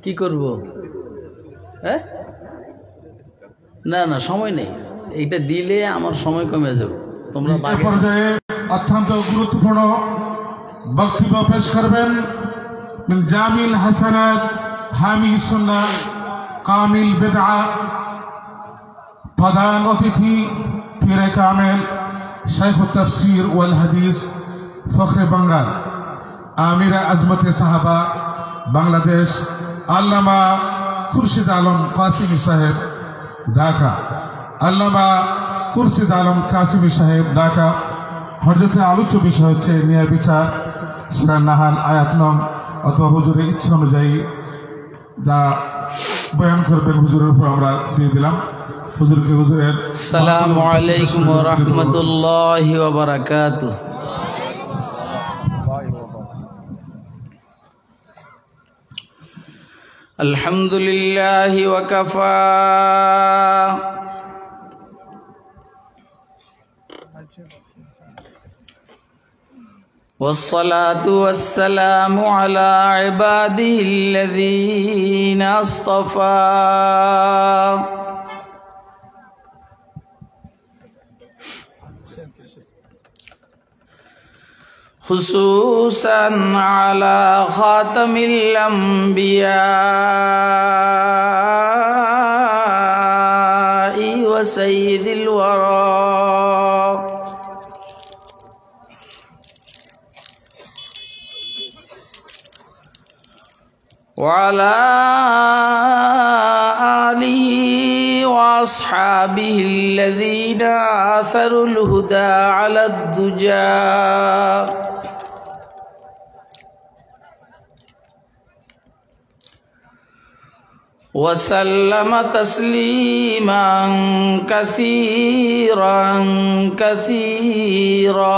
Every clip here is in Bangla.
কি করব? হ্যাঁ, না না সময় নেই, এইটা দিলে আমার সময় কমে যাবে। তোমরা পর্যায়ে অত্যন্ত গুরুত্বপূর্ণ বক্তব্য পেশ করবেন মিন জামিল হাসানাত হামি সুন্নাহ কামিল বিদআ, প্রধান অতিথি পীরে কামেল শাইখ তাফসীর ওয়াল হাদিস ফখরে বাংলার আমির আজমতে সাহাবা বাংলাদেশ আল্লামা খুরশিদ আলম কাসিমি সাহেব ঢাকা। আল্লামা খুরশিদ আলম কাসিমি সাহেব ঢাকা। হযরতে আলোচ্য বিষয় হচ্ছে ন্যায় বিচার, সূরা নাহাল আয়াত নং, অথবা হুজুরের ইচ্ছা অনুযায়ী যা বয়ান করবেন হুজুরের উপর আমরা দিয়ে দিলাম। হুজুরকে হুজুরের আসসালামু আলাইকুম ওয়া রাহমাতুল্লাহি ওয়া বারাকাতুহু। আলহামদুলিল্লাহি ওয়া কাফা والصلاة والسلام على عباده الذين اصطفى خصوصا على خاتم الأنبياء وسيد الورى وعلى آله وأصحابه الذين آثروا الهدى على الدجى وسلم تسليما كثيرا كثيرا.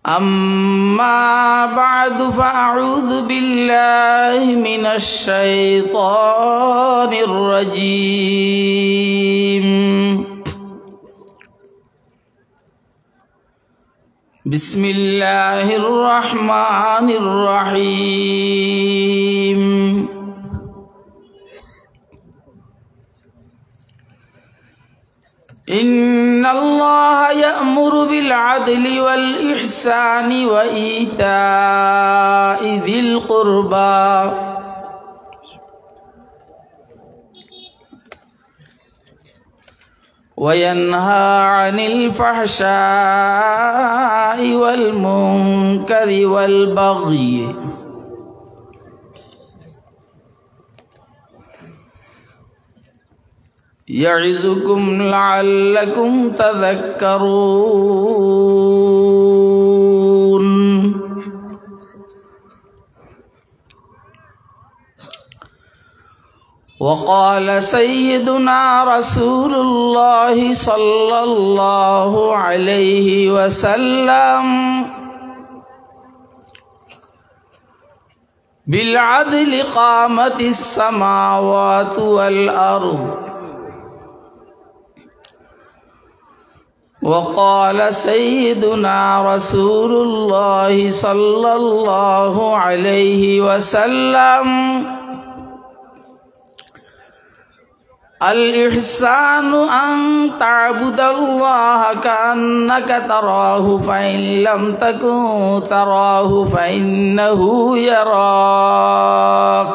أما بعد فأعوذ بالله من الشيطان الرجيم. بسم الله الرحمن الرحيم. إن الله يأمر بالعدل والإحسان وإيتاء ذي القربى وينهى عن الفحشاء والمنكر والبغي يعظكم لعلكم تذكرون. وقال سيدنا رسول الله صلى الله عليه وسلم بالعدل قامت السماوات والأرض. وقال سيدنا رسول الله صلى الله عليه وسلم الإحسان أن تعبد الله كأنك تراه فإن لم تكن تراه فإنه يراك.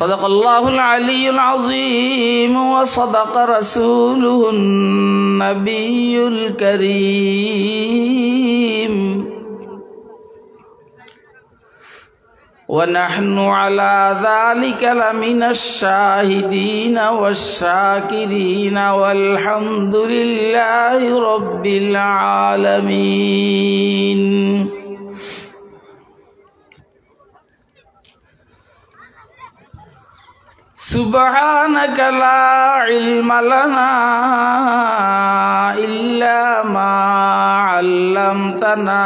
صدق الله العلي العظيم وصدق رسوله النبي الكريم. ونحن على ذلك لمن الشاهدين والشاكرين والحمد لله رب العالمين. سبحانك لا علم لنا إلا ما علمتنا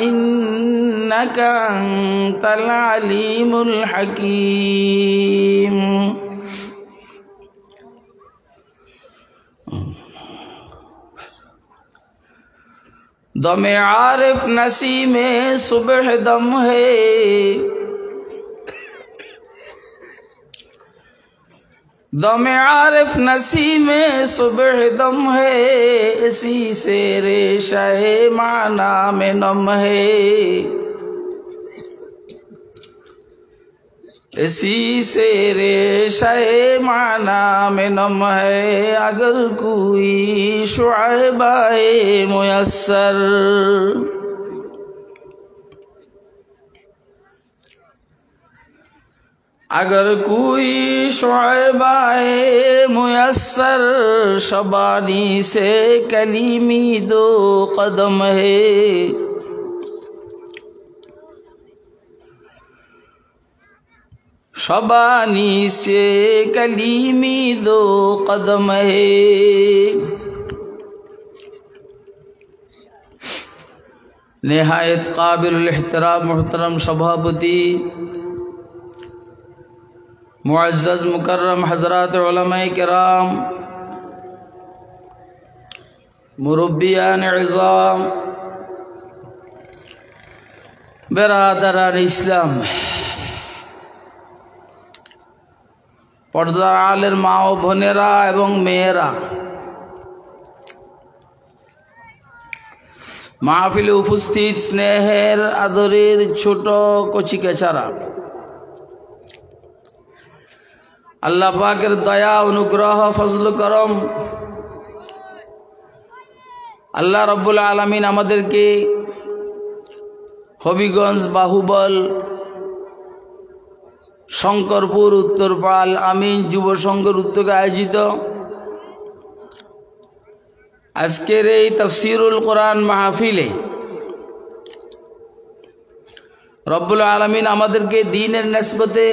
إنك أنت العليم الحكيم दम आरिफ नसीमे सुबह दम है दम आरिफ नसीमे सुबह दम है इसी से रेशे माना में नम है इसी से रेशे माना में नम है अगर कोई शुअबाए मुयस्सर अगर कोई शुअबाए मुयस्सर शबानी से कलीमी दो कदम है शबानी से कलीमी दो कदम है निहायत काबिल एहतराम मुहतरम सभापति मुअज़्ज़ज़ मुकर्रम हज़रात उलमाए किराम मुरब्बियान इज़ाम बिरादरान इस्लाम पर्दार आलेर मा ओ बोनेरा एवं मेयेरा महफिले उपस्थित स्नेहेर आदरेर छोटो कचिकाचारा আল্লাহ পাকের দয়া অনুগ্রহ ফজল করম আল্লাহ রাব্বুল আলামিন আমাদেরকে হবিগঞ্জ বাহুবল শঙ্করপুর উত্তরপাল আমিন যুব সংঘের উদ্যোগে আয়োজিত আজকের এই তাফসীরুল কোরআন মাহফিলে রব্বুল আলামিন আমাদেরকে দ্বীনের নিসবতে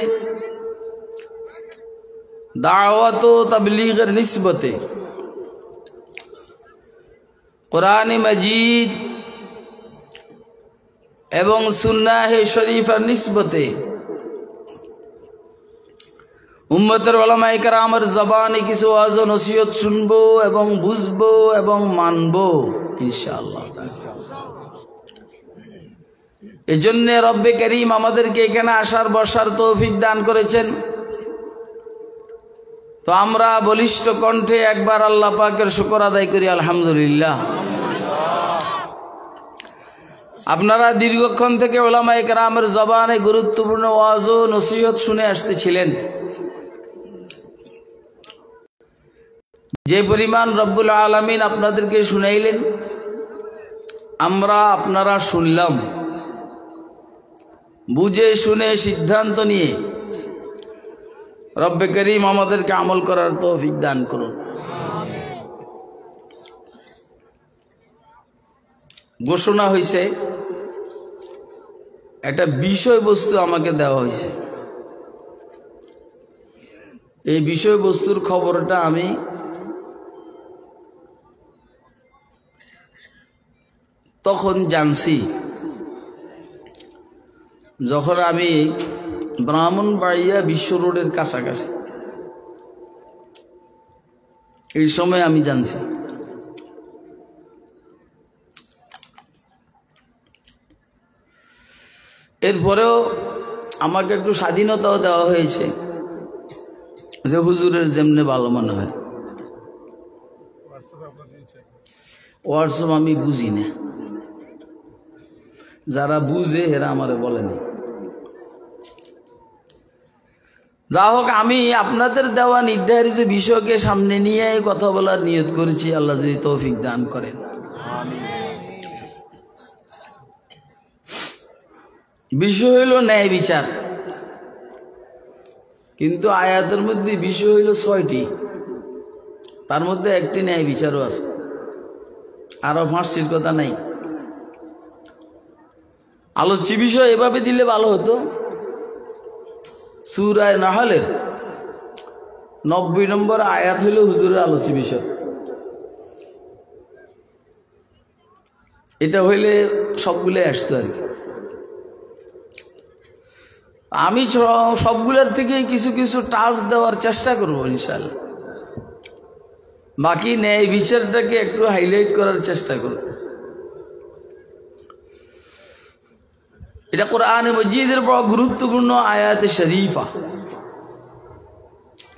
दावत व तबलीगर निस्बते कुरान मजीद एवं सुन्नाह शरीफर निस्बते उम्मतर उलमाए किरामर ज़बाने किछु वाज़ व नसीहत सुनबो एवं बुझबो एवं मानबो इंशाअल्लाह एजन्य रब्बे करीम आमादेरके एखाने आसार बसार तौफिक दान करेছেন तो आमरा बलिष्ठ कण्ठे एक बार आल्लाह पाकेर शुक्र आदाय करी आलহামদুলিল্লাহ आपनारा दीर्घक्षण थेके उलामाए केरामेर जबाने गुरुत्वपूर्ण ओयाज ओ नसीहत शुने आसतेछिलेन जे परिमाण रब्बुल आलामीन आपनादेरके शुनाइलेन आमरा आपनारा शुनलाम बुझे शुने सिद्धान्त निये रब्बे करीम आमादेरके आमल करार तौफिक दान करुन घोषणा हयेছে একটা বিষয়বস্তু আমাকে দেওয়া হয়েছে এই বিষয়বস্তুর খবরটা আমি তখন জানছি যখন আমি ব্রাহ্মণবাড়িয়া বিশ্ব রোডের কাছাকাছি এই সময় আমি জানছি এরপরেও আমাকে একটু স্বাধীনতাও দেওয়া হয়েছে যে হুজুরের যেমনে ভালো মনে হয় হোয়াটসঅ্যাপ আমি বুঝি না যারা বুঝে এরা আমারে বলেনি যা হোক আমি আপনাদের দেওয়া নির্ধারিত বিষয়কে সামনে নিয়ে কথা বলার নিয়ত করেছি আল্লাহ যদি তৌফিক দান করেন বিষয় হইল ন্যায় বিচার কিন্তু আয়াতের মধ্যে বিষয় হইল 6টি তার মধ্যে একটি ন্যায় বিচারও আছে আরো 5টির কথা নাই আলোচ্য বিষয় এভাবে দিলে ভালো হতো সূরা নাহলের 90 নম্বর আয়াত হইল হুজুরের আলোচ্য বিষয়। এটা হইলে সবগুলো আসতো আর কি। আমি সবগুলোর থেকে কিছু কিছু টাচ দেওয়ার চেষ্টা করবো ইনশাআল্লাহ। বাকি ন্যায় বিচারটাকে একটু হাইলাইট করার চেষ্টা করব। এটা কোরআনে মজিদের বড় গুরুত্বপূর্ণ আয়াতে শরীফা,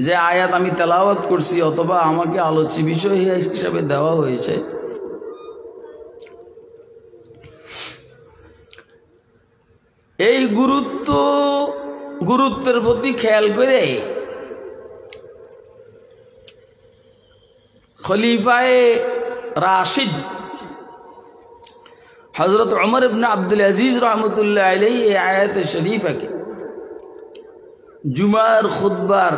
যে আয়াত আমি তেলাওয়াত করছি অথবা আমাকে আলোচ্য বিষয় হিসাবে দেওয়া হয়েছে। এই গুরুত্বের প্রতি খেয়াল করে খলিফায়ে রাশিদ হযরত উমর ইবনে আব্দুল আজিজ রহমতুল্লাহ আলাইহি এই আয়াতে শরীফাকে জুমার খুতবার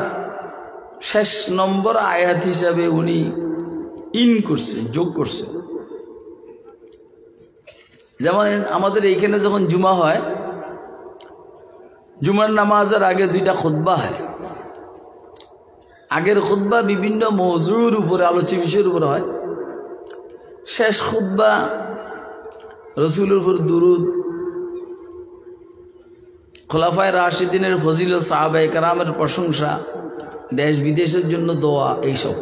শেষ নম্বর আয়াত হিসাবে উনি যোগ করছে। যেমন আমাদের এইখানে যখন জুমা হয়, জুমার নামাজের আগে 2টা খুতবা হয়। আগের খুতবা বিভিন্ন মওজুর উপরে, আলোচ্য বিষয়ের উপরে হয়। শেষ খুতবা রাসূলের উপর দুরূদ, খোলাফায়ে রাশিদিনের ফজিলত, সাহাবায়ে কেরামের প্রশংসা, দেশ বিদেশের জন্য দোয়া, এইসব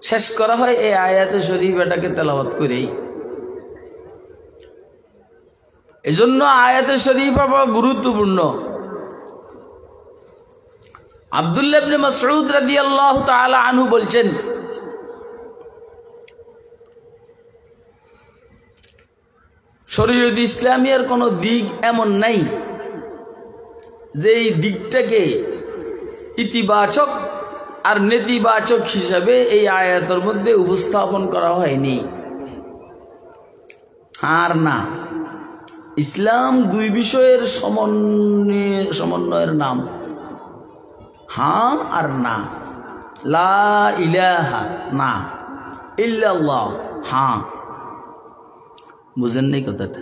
শেষ করা হয় এই আয়াতে শরীফাটাকে তেলাওয়াত করেই। এজন্য আয়াতে শরীফা বড় গুরুত্বপূর্ণ। আব্দুল্লাহ ইবনে মাসউদ রাদিয়াল্লাহু তাআলা আনহু বলছেন, শরীয়ত ইসলামিয়ার কোনো দিক এমন নাই যে এই দিকটাকে ইতিবাচক আর নেতিবাচক হিসাবে এই আয়াতের মধ্যে উপস্থাপন করা হয়নি। আর না, ইসলাম 2 বিষয়ের সমন্বয়ের নাম, হ্যাঁ আর না। লা ইলাহা না, ইল্লাল্লাহ হ্যাঁ। বুঝেন নাই কথাটা?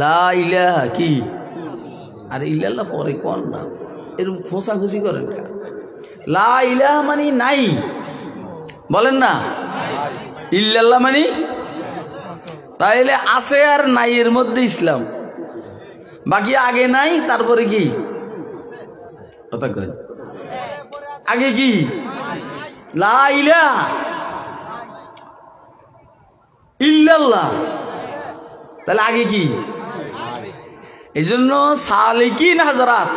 লা ইলাহা কি আর ইল্লাল্লাহ পরে কোন না, এরকম খোঁচাখুচি করেন। লা ইলাহা মানে নাই, বলেন না। ইল্লাল্লাহ মানে তাইলে আছে আর নাই এর মধ্যে ইসলাম। বাকি আগে নাই তারপরে কি কথা কয়? আগে কি লা ইলাহা ইল্লাল্লাহ, তাহলে আগে কি? এই জন্য সালিকিন হাজরাত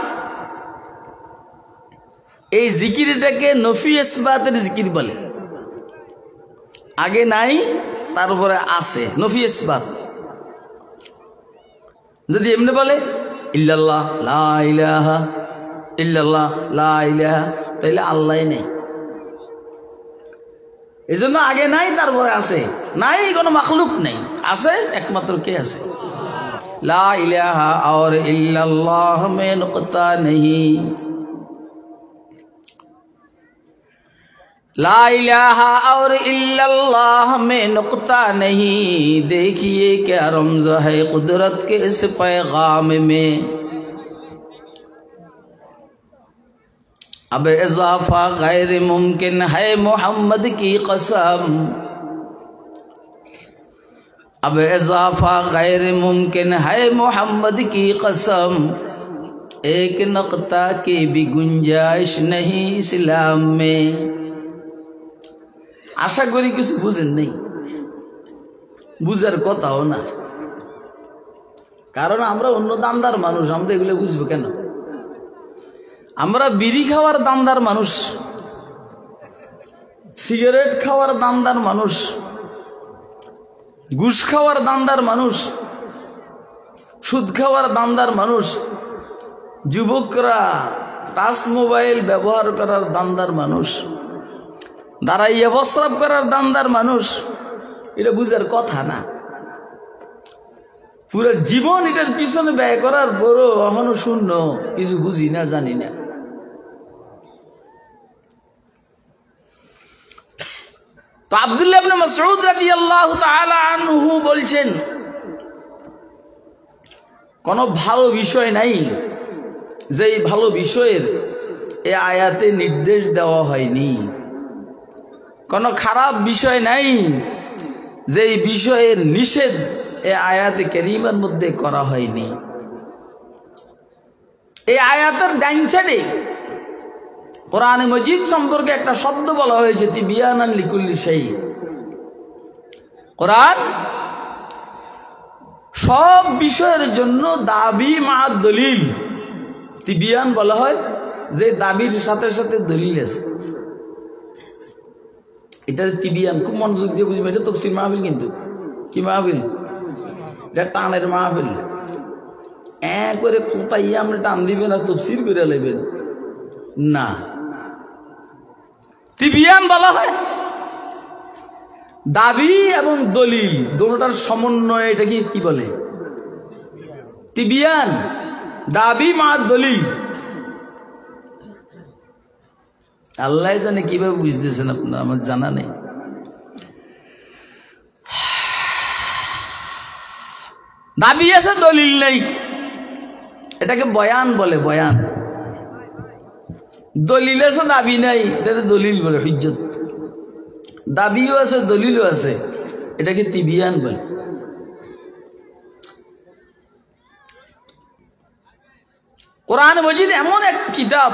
এই জিকিরটাকে নফি ইসবাতের জিকির বলে। আগে নাই তারপরে আছে, নফি ইসবাত। যদি এমনি বলে ইল্লাল্লাহ লা ইলাহা ইল্লাল্লাহ লা ইলাহা, তাইলে আল্লাহ নেই। এই জন্য আগে নাই তারপরে আছে। নাই কোনো মাখলুক নেই, আছে একমাত্র কে আছে? লা ইলাহা और इल्लल्लाह में नुक्ता नहीं, ला इलाहा और इल्लल्लाह में नुक्ता नहीं। देखिए क्या रमज़ है कुदरत के इस पैगाम में। अब इजाफा गैर मुमकिन है मोहम्मद की कसम, अब इजाफा गैर मुमकिन है मोहम्मद की कसम। एक नक्ता की भी गुंजाइश नहीं इस्लाम में। আশা করি কিছু বুঝেন নেই, বুঝার কথাও না, কারণ আমরা অন্য দান্দার মানুষ। আমরা এগুলো বুঝবো কেন? আমরা বিড়ি খাওয়ার দান্দার মানুষ, সিগারেট খাওয়ার দান্দার মানুষ, ঘুষ খাওয়ার দান্দার মানুষ, সুদ খাওয়ার দান্দার মানুষ, যুবকরা টাচ মোবাইল ব্যবহার করার দান্দার মানুষ, দাঁড়াইয়া প্রস্রাব করার দান্দার মানুষ। এটা বুঝার কথা না। পুরো জীবন এটার পিছনে ব্যয় করার পরও এখনো শূন্য, কিছু বুঝি না, জানি না। তো আব্দুল্লাহ ইবনে মাসউদ রাদিয়াল্লাহু তাআলা আনহু বলছেন, কোন ভালো বিষয় নাই যেই ভালো বিষয়ের এ আয়াতে নির্দেশ দেওয়া হয়নি। কোনো খারাপ বিষয় নাই যে এই বিষয়ের নিষেধ এ আয়াতে কারিমার মধ্যে করা হয়নি। এই আয়াতের ডাইন সাইডে কোরআনে মজিদ সম্পর্কে একটা শব্দ বলা হয়েছে, তিবিয়ানান লিকুল্লি শাই। কোরআন সব বিষয়ের জন্য দাবি মা দলিল, তিবিয়ান বলা হয় যে দাবির সাথে সাথে দলিল আছে। এটা তিবিয়ান, খুব মনোযোগ দিয়ে বুঝবেন। এটা তফসির মাহফিল, কিন্তু কি মাহফিল? এটা টানের মাহফিল। করে কোথায় আপনি টান দিবেন আর তফসির করে নেবেন না। তিবিয়ান বলা হয় দাবি এবং দলিল দুটোটার সমন্বয়। এটা কি বলে? তিবিয়ান, দাবি মা দলিল। আল্লাহ জানে কিভাবে বুঝতেছেন আপনারা, আমার জানা নেই। দাবি আছে, দলিল নেই, এটাকে বয়ান বলে। বয়ান। দলিল আছে, দাবি নাই, এটাকে দলিল বলে, হুজ্জত। দাবিও আছে, দলিলও আছে, এটাকে তিবিয়ান বলে। কোরআন মজিদ এমন এক কিতাব,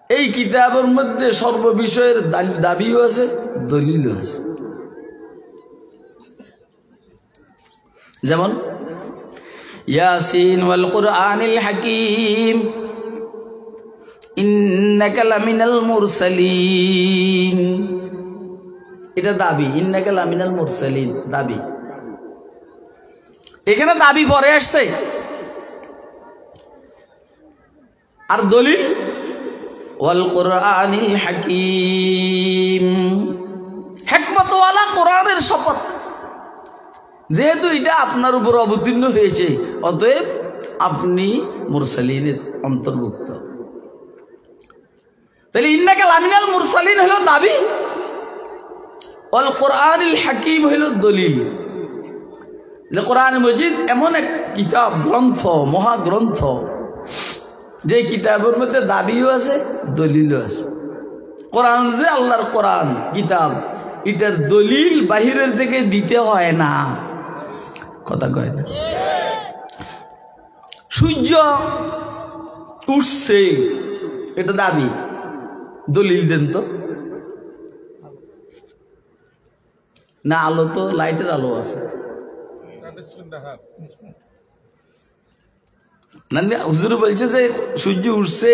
এই কিতাবের মধ্যে সর্ববিষয়ের দাবিও আছে, দলিলও আছে। যেমন ইয়াসিন ওয়াল কুরআনিল হাকীম ইন্নাকা লামিনাল মুরসালিন। এটা দাবি, ইন্নাকা লামিনাল মুরসালিন দাবি। এখানে দাবি পরে আসছে, আর দলিল ওয়াল কুরআনিল হাকীম, হিকমতওয়ালা কোরআনের শপথ। যেহেতু এটা আপনার উপর অবতীর্ণ হয়েছে, অতএব আপনি মুরসালিনের অন্তর্ভুক্ত। তাহলে ইন্নাকা লামিনাল মুরসালিন হলো দাবি, ওয়াল কুরআনিল হাকীম হলো দলিল। যে কোরআন মজিদ এমন এক কিতাব, গ্রন্থ, মহাগ্রন্থ, যে কিতাবের মধ্যে দাবিও আছে, দলিলও আছে। কোরআন যে আল্লাহর কোরআন কিতাব, এটার দলিল বাহিরের থেকে দিতে হয় না। কথা কয় না? সূর্য উঠছে, এটা দাবি, দলিল দেন তো। না, আলো তো লাইটের আলো আছে না। হুজুর বলছে যে সূর্য উঠছে,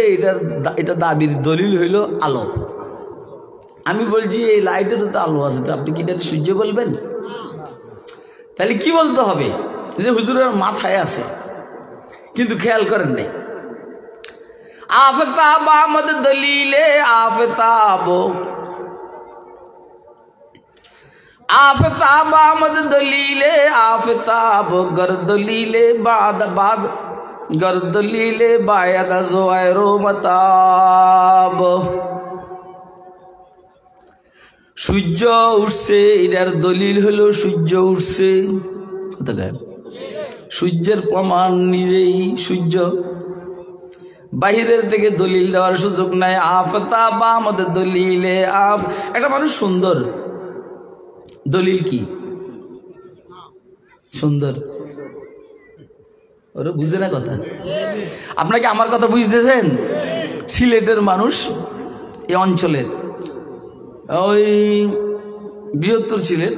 এটা দাবির দলিল হইল আলো। আমি বলছি এই লাইটেরও তো আলো আছে, তো আপনি কি এটা সূর্য বলবেন? তাহলে কি বলতে হবে? যে হুজুরের মাথায় আছে, কিন্তু খেয়াল করেন নাই। আফতাব আহমদ দলিলে আফতাব, আফতাব আহমদ দলিলে আফতাব, গর দলিলে বাদ বাদ, গর দলিলে বায়াদ জোয়ারো মতাব। সূর্য উঠছে, এটার দলিল হলো সূর্য উঠছে। কথা কয়? সূর্যের প্রমাণ নিজেই সূর্য, বাহিরের থেকে দলিল দেওয়ার সুযোগ নাই। আফতাব আহমদ দলিলে আফ। একটা মানুষ সুন্দর, দলিল কি? সুন্দর। ওরা বুঝে না কথা। আপনাকে আমার কথা বুঝতেছেন? সিলেটের মানুষ, এই অঞ্চলের, ওই বৃহত্তর সিলেট,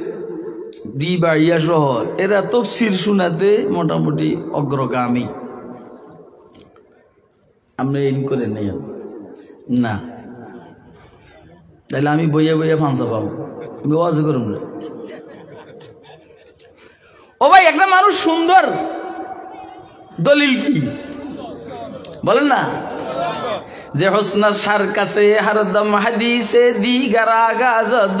বিবাড়িয়া সহ, এরা তফসির শোনাতে মোটামুটি অগ্রগামী। আমরা এই করে নেই না, তাহলে আমি বইয়া বইয়া ফাঁসা পাবো, আমি ওয়াজ করুন। ও ভাই, একটা মানুষ সুন্দর, দলিল কি বলেন না? যে হোসনা সার কাছে হরদম হাদিসে দিগারা গাজদ,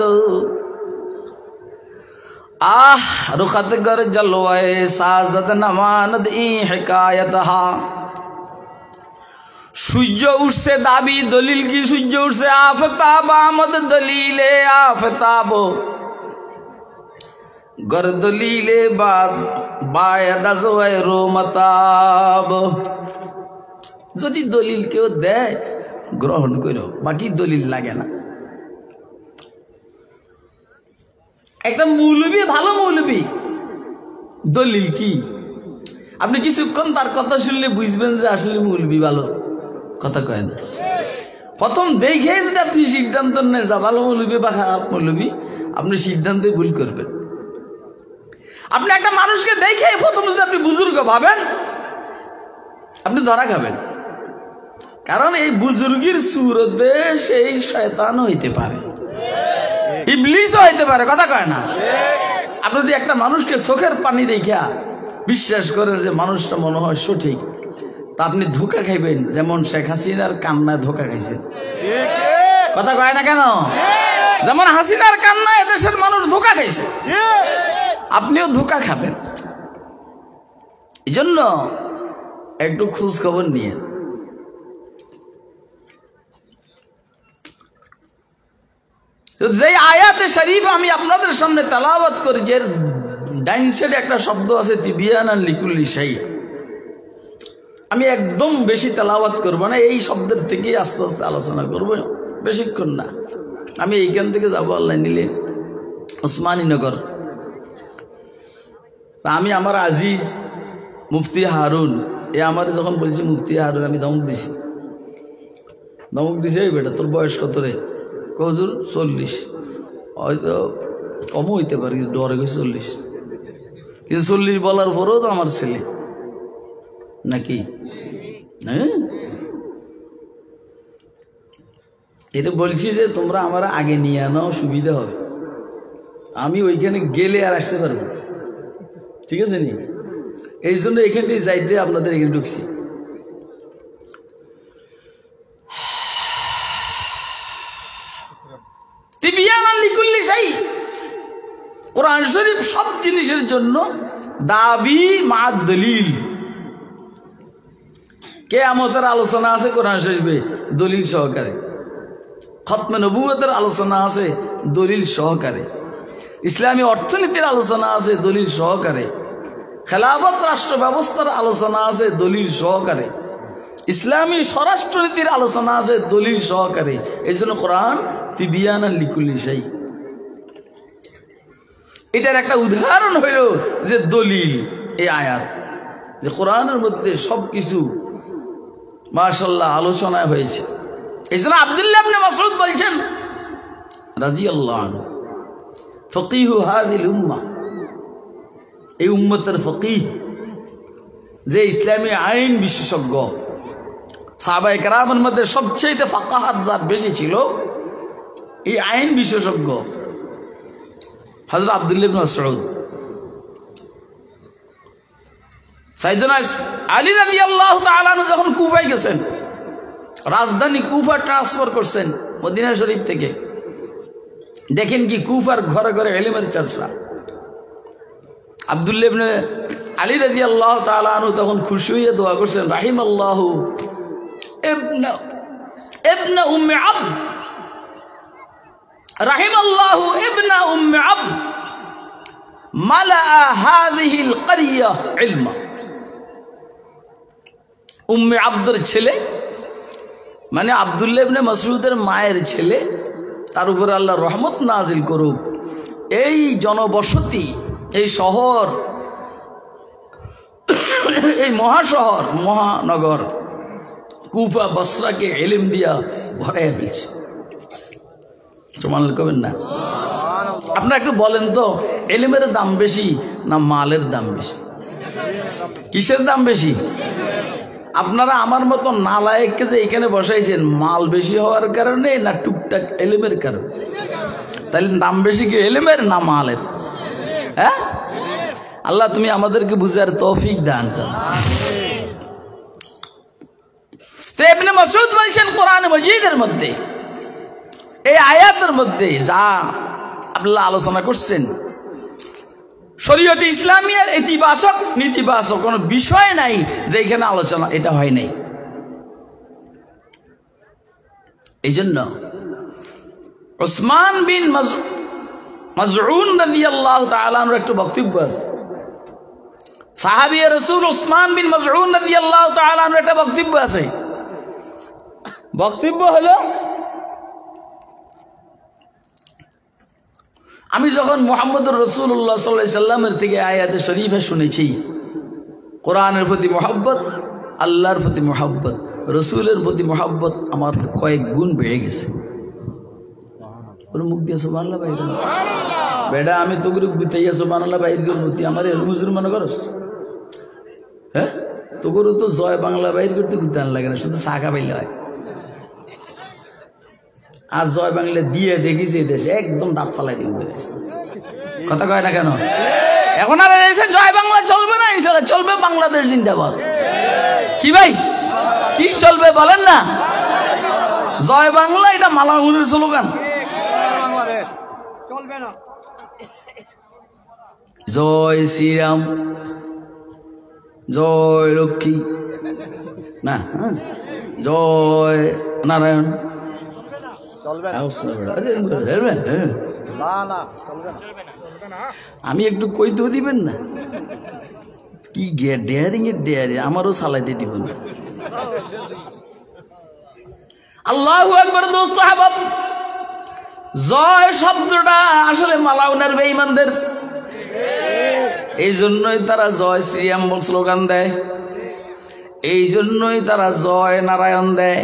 আহ রুখত গর জলওয়ে সাজদ নমানদ ই হিকায়ত হা। সূর্য উঠছে, দাবি দলিল কি? সূর্য উঠছে, আফতাব আহমদ দলিলে আফতাব, গর দলিলে বাদ বায়াদ জোয়ারো মতাব। যদি দলিল কেউ দেয় গ্রহণ করো, বাকি দলিল লাগে না। একটা মৌলবী, ভালো মৌলবী, দলিল কি? আপনি কিছুক্ষণ তার কথা শুনলে বুঝবেন যে আসলে মৌলবী ভালো কথা কয় না। প্রথম দেখে যদি আপনি সিদ্ধান্ত নেন যা ভালো মৌলবী বা খারাপ মৌলবী, আপনি সিদ্ধান্তে ভুল করবেন। আপনি একটা মানুষকে দেখে প্রথম যদি আপনি বুজুর্গ ভাবেন, আপনি ধরা খাবেন। কারণ এই বুজুর্গের সুরতে সেই শয়তান হইতে পারে, ইবলিসও হইতে পারে, কথা কয় না। আপনি যদি একটা মানুষকে চোখের পানি দেখা বিশ্বাস করেন যে মানুষটা মনে হয় সঠিক, তা আপনি ধোঁকা খাইবেন, যেমন শেখ হাসিনার কান্নায় ধোঁকা খাইছেন। কথা কয় না কেন? যেমন হাসিনার কান্নায় এদেশের মানুষ ধোঁকা খাইছে, আপনিও ধোঁকা খাবেন। এই জন্য একটু খোঁজ খবর নিয়ে। যে আয়াতে শরীফ আমি আপনাদের সামনে তেলাওয়াত করি, যে ডাইন সাইডে একটা শব্দ আছে তিবিয়ানান লিকুল্লি শাই, আমি একদম বেশি তেলাওয়াত করব না, এই শব্দের থেকে আস্তে আস্তে আলোচনা করব, বেশিক্ষণ না। আমি এইখান থেকে যাবো আল্লাহ নিলে ওসমানীনগর। আমি আমার আজিজ মুফতি হারুন, এ আমার যখন বলছি মুফতি হারুন, আমি ধমক দিছি, এই বেটা তোর বয়স কত রে? কজুর 40, হয়তো কমও হইতে পারে, কিন্তু ডরে গেছে 40, কিন্তু 40 বলার পরেও তো আমার ছেলে নাকি। হ্যাঁ, এটা বলছি যে তোমরা আমার আগে নিয়ে আনাও, সুবিধা হবে, আমি ওইখানে গেলে আর আসতে পারবো, ঠিক আছে নি? এই জন্য এখান থেকে যাইতে আপনাদের এখানে ঢুকছি। কোরআন শরীফ সব জিনিসের জন্য দাবি মা দলিল। কিয়ামতের আলোচনা আছে কোরআন শরীফে দলিল সহকারে, খতমে নবুয়তের আলোচনা আছে দলিল সহকারে, ইসলামী অর্থনীতির আলোচনা আছে দলিল সহকারে, খেলাফত রাষ্ট্র ব্যবস্থার আলোচনা আছে দলিল সহকারে, ইসলামী স্বরাষ্ট্রনীতির আলোচনা আছে দলিল সহকারে। এই জন্য কোরআন তিবিয়ানান লিকুল্লি শাই। এটার একটা উদাহরণ হইল যে দলিল, এই আয়াত, যে কোরআনের মধ্যে সবকিছু মাশাআল্লাহ আলোচনায় হয়েছে। এই জন্য আব্দুল্লাহ ইবনে মাসউদ বলছেন রাদিয়াল্লাহু আনহু, ফকিহু হাযিল উম্মাহ, এই উম্মতের ফকিহ, যে ইসলামী আইন বিশেষজ্ঞ, সাহাবায়ে কেরামের মধ্যে সবচেয়ে ফাকাহাত যার বেশি ছিল, এই আইন বিশেষজ্ঞ হযরত আব্দুল্লাহ ইবনে মাসউদ। সাইয়েদনা আলী রাদিয়াল্লাহু তাআলা আনহু যখন কুফায় গেছেন, রাজধানী কুফা ট্রান্সফার করছেন মদিনা শরীফ থেকে, দেখেন কি কুফার ঘরে ঘরে ইলমের চর্চা। আব্দুল্লাহ ইবনে আলী রাদিয়াল্লাহু তাআলা আনহু তখন খুশি হয়ে দোয়া করছেন, রাহিমাল্লাহু ইবনে উম্মে আবদ, রাহিমাল্লাহু ইবনে উম্মে আবদ মালা হাযিহিল ক্বরিয়া ইলমা। উম্মে আবদের ছেলে মানে আব্দুল্লাহ ইবনে মাসউদের মায়ের ছেলে, তার উপর আল্লাহ রহমত নাজিল করুক, এই জনবসতি, এই শহর, এই মহাশহর, মহানগর কুফা বসরাকে ইলম দিয়া ভরাইয়া ফেলছে। সুবহানাল্লাহ কবেন না? আপনারা একটু বলেন তো, ইলমের দাম বেশি না মালের দাম বেশি? কিসের দাম বেশি? আপনারা আমার মতো নালায়েককে যে এখানে বসাইছেন, মাল বেশি হওয়ার কারণে না টুকটাক ইলমের কারণে? তাহলে দাম বেশি কি ইলমের না মালের? হ্যাঁ, আল্লাহ তুমি আমাদেরকে বুঝার তৌফিক দান করো। তো ইবনে মাসউদ বলছেন কোরআন মাজিদের মধ্যে, এই আয়াতের মধ্যে যা আল্লাহ আলোচনা করছেন, শরীয়ত ইসলামিয়ার ইতিবাচক নেতিবাচক কোনো বিষয় নাই যে এখানে আলোচনা এটা হয় নাই। এই জন্য উসমান বিন মাজউন রাদিয়াল্লাহু তাআলা আনহুর একটা বক্তব্য আছে, সাহাবী রাসূল উসমান বিন মাজউন রাদিয়াল্লাহু তাআলা আনহুর একটা বক্তব্য আছে। বক্তব্য হলো আমি যখন মুহাম্মদুর রাসূলুল্লাহ সাল্লাল্লাহু আলাইহি সাল্লামের থেকে আয়াতে শরীফে শুনেছি কোরআনের প্রতি মহব্বত, আল্লাহর প্রতি মহব্বত, রসুলের প্রতি মহব্বত আমার কয়েক গুণ বেড়ে গেছে। মুখ দিয়ে সুবহানাল্লাহ বাইরে বেটা আমি তো করে গুতাইয়া সুবহানাল্লাহ বাইরে মূর্তি আমার হুজুর মনে করস? হ্যাঁ তো গরু তো জয় বাংলা বাইর করতে গুতান লাগে না, শুধু শাখা পাইলে হয়। আর জয় বাংলা দিয়ে দেখিস এই দেশে একদম দাঁত ফালাই দিব, কথা কয় না কেন? এখন আর এসে জয় বাংলা চলবে না, ইনশাআল্লাহ চলবে বাংলাদেশ জিন্দাবাদ। কি ভাই কি চলবে বলেন না? জয় বাংলা এটা মালাউনের স্লোগান। জয় শ্রীরাম, জয় লক্ষ্মী, না জয় নারায়ণ। আমি একটু কইতেও দিবেন না? কি ডেয়ারিং এর ডেয়ারি, আমারও চালাইতে দিব না। আল্লাহু আকবার। দোস্ত আহবাব, জয় শব্দটা আসলে মালাউনের বেঈমানদের, এই জন্যই তারা জয় শ্রীরাম স্লোগান দেয়, এই জন্যই তারা জয় নারায়ণ দেয়,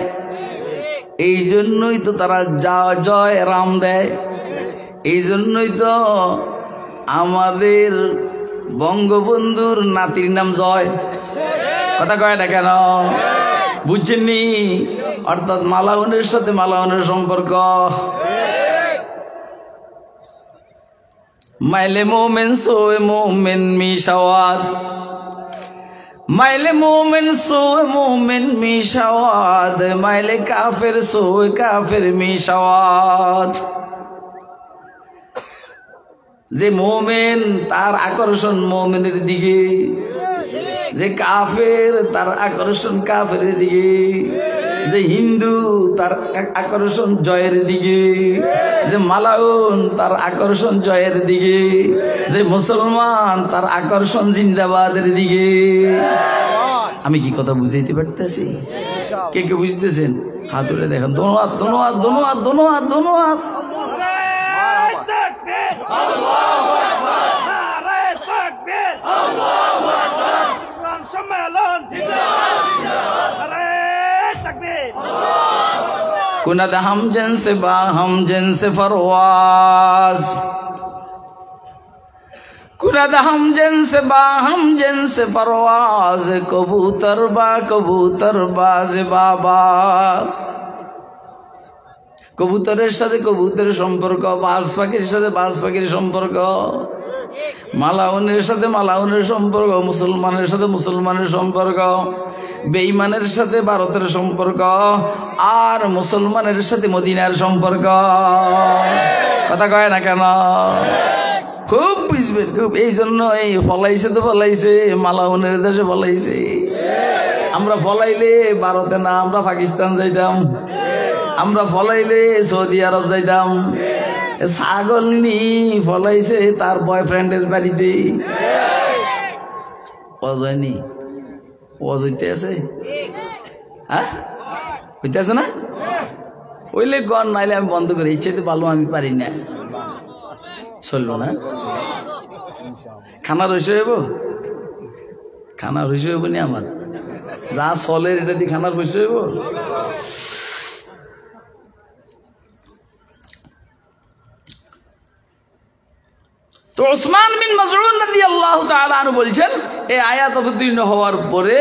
এই জন্যই তো তারা জয় রাম দেয়, এই জন্যই তো আমাদের বঙ্গবন্ধুর নাতির নাম জয়। কথা কয় না কেন? বুঝছেননি? অর্থাৎ মালাউনের সাথে মালাউনের সম্পর্ক। মাইলে মোমেন সোয়ে মোমেন মিশাওয়াত, মাইলে মোমেন সোয়ে মোমেন মিশাওয়াত, মাইলে কাফের সোয়ে কাফের মিশাওয়াত। যে মোমেন তার আকর্ষণ মোমেনের দিকে, যে কাফের তার আকর্ষণ কাফের দিকে, যে হিন্দু তার আকর্ষণ জয়ের দিকে, যে মালাউন তার আকর্ষণ জয়ের দিকে, যে মুসলমান তার আকর্ষণ জিন্দাবাদের দিকে। আমি কি কথা বুঝাইতে পারতেছি? কে কে বুঝতেছেন? হাত তুলে দেখেন। দোনো হাত, দোনো হাত, দোনো হাত, দোনো হাত, দোনো হাত। कुनद हम जिनसे बा हम जिनसे फरवाज, कुनद हम जिनसे बा हम जिनसे फरवाज, कबूतर बाज बाबाज। কবুতরের সাথে কবুতরের সম্পর্ক, বাজ পাখির সাথে বাজ পাখির সম্পর্ক, মালাউনের সাথে মালাউনের সম্পর্ক, মুসলমানের সাথে মুসলমানের সম্পর্ক, বেঈমানের সাথে ভারতের সম্পর্ক, আর মুসলমানের সাথে মদিনার সম্পর্ক। কথা কয় না কেন? খুব বুঝবেন, খুব। এই জন্য এই ফলাইছে তো ফলাইছে, মালাউনের দেশে ফলাইছে। আমরা ফলাইলে ভারতে না, আমরা পাকিস্তান যাইতাম, আমরা ফলাইলে সৌদি আরব যাইতাম। ছাগল নি ফলাইছে তার বয়ফ্রেন্ডের বাড়িতে। অজয়নি অজইতে আছে, হ্যাঁ হইতে আছে না? ওইলে গন, নাইলে আমি বন্ধ করি। ইচ্ছে ভালো আমি পারি না, চলবো না। খানা রইসে হইব, খানা রইসে হইব নি? আমার যা চলে এটা দিয়ে খানার রইসে হইব? তো উসমান বিন মাসউদ রাদিয়াল্লাহু তাআলা আনহু বলছেন, এই আয়াত অবতীর্ণ হওয়ার পরে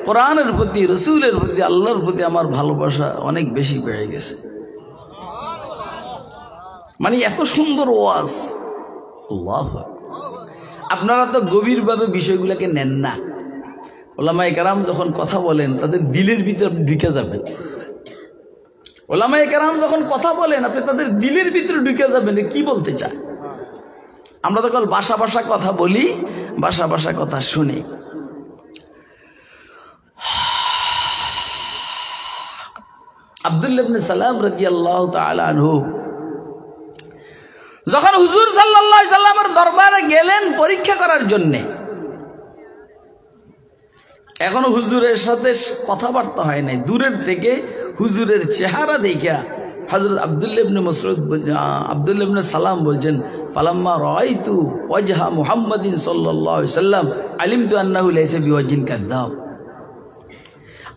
কোরআনের প্রতি, রসুলের প্রতি, আল্লাহর প্রতি আমার ভালোবাসা অনেক বেশি বেড়ে গেছে। মানে এত সুন্দর ওয়াজ, আল্লাহু আকবার। আপনারা তো গভীরভাবে বিষয়গুলোকে নেন না। ওলামায়ে কেরাম যখন কথা বলেন তাদের দিলের ভিতর ঢুকে যাবেন। ওলামায়ে কেরাম যখন কথা বলেন আপনি তাদের দিলের ভিতরে ঢুকে যাবেন, কি বলতে চায়। আমরা তো কেবল ভাষা ভাষা কথা বলি, ভাষা ভাষা কথা শুনি। আব্দুল্লাহ ইবনে সালাম রাদিয়াল্লাহু তাআলা আনহু যখন হুজুর সাল্লাল্লাহু আলাইহি সাল্লামের দরবারে গেলেন পরীক্ষা করার জন্য, এখনো হুজুরের সাথে কথাবার্তা হয় নাই, দূরের থেকে হুজুরের চেহারা দেখা হযরত আব্দুল্লাহ ইবনে মাসউদ আব্দুল্লাহ ইবনে সালাম বলছেন, ফালাম্মা রাআইতু ওয়াজহা মুহাম্মাদিন সাল্লাল্লাহু আলাইহি সাল্লাম আলিমতু আন্নাহু লাইসা বিওয়াজহিন কাযাব।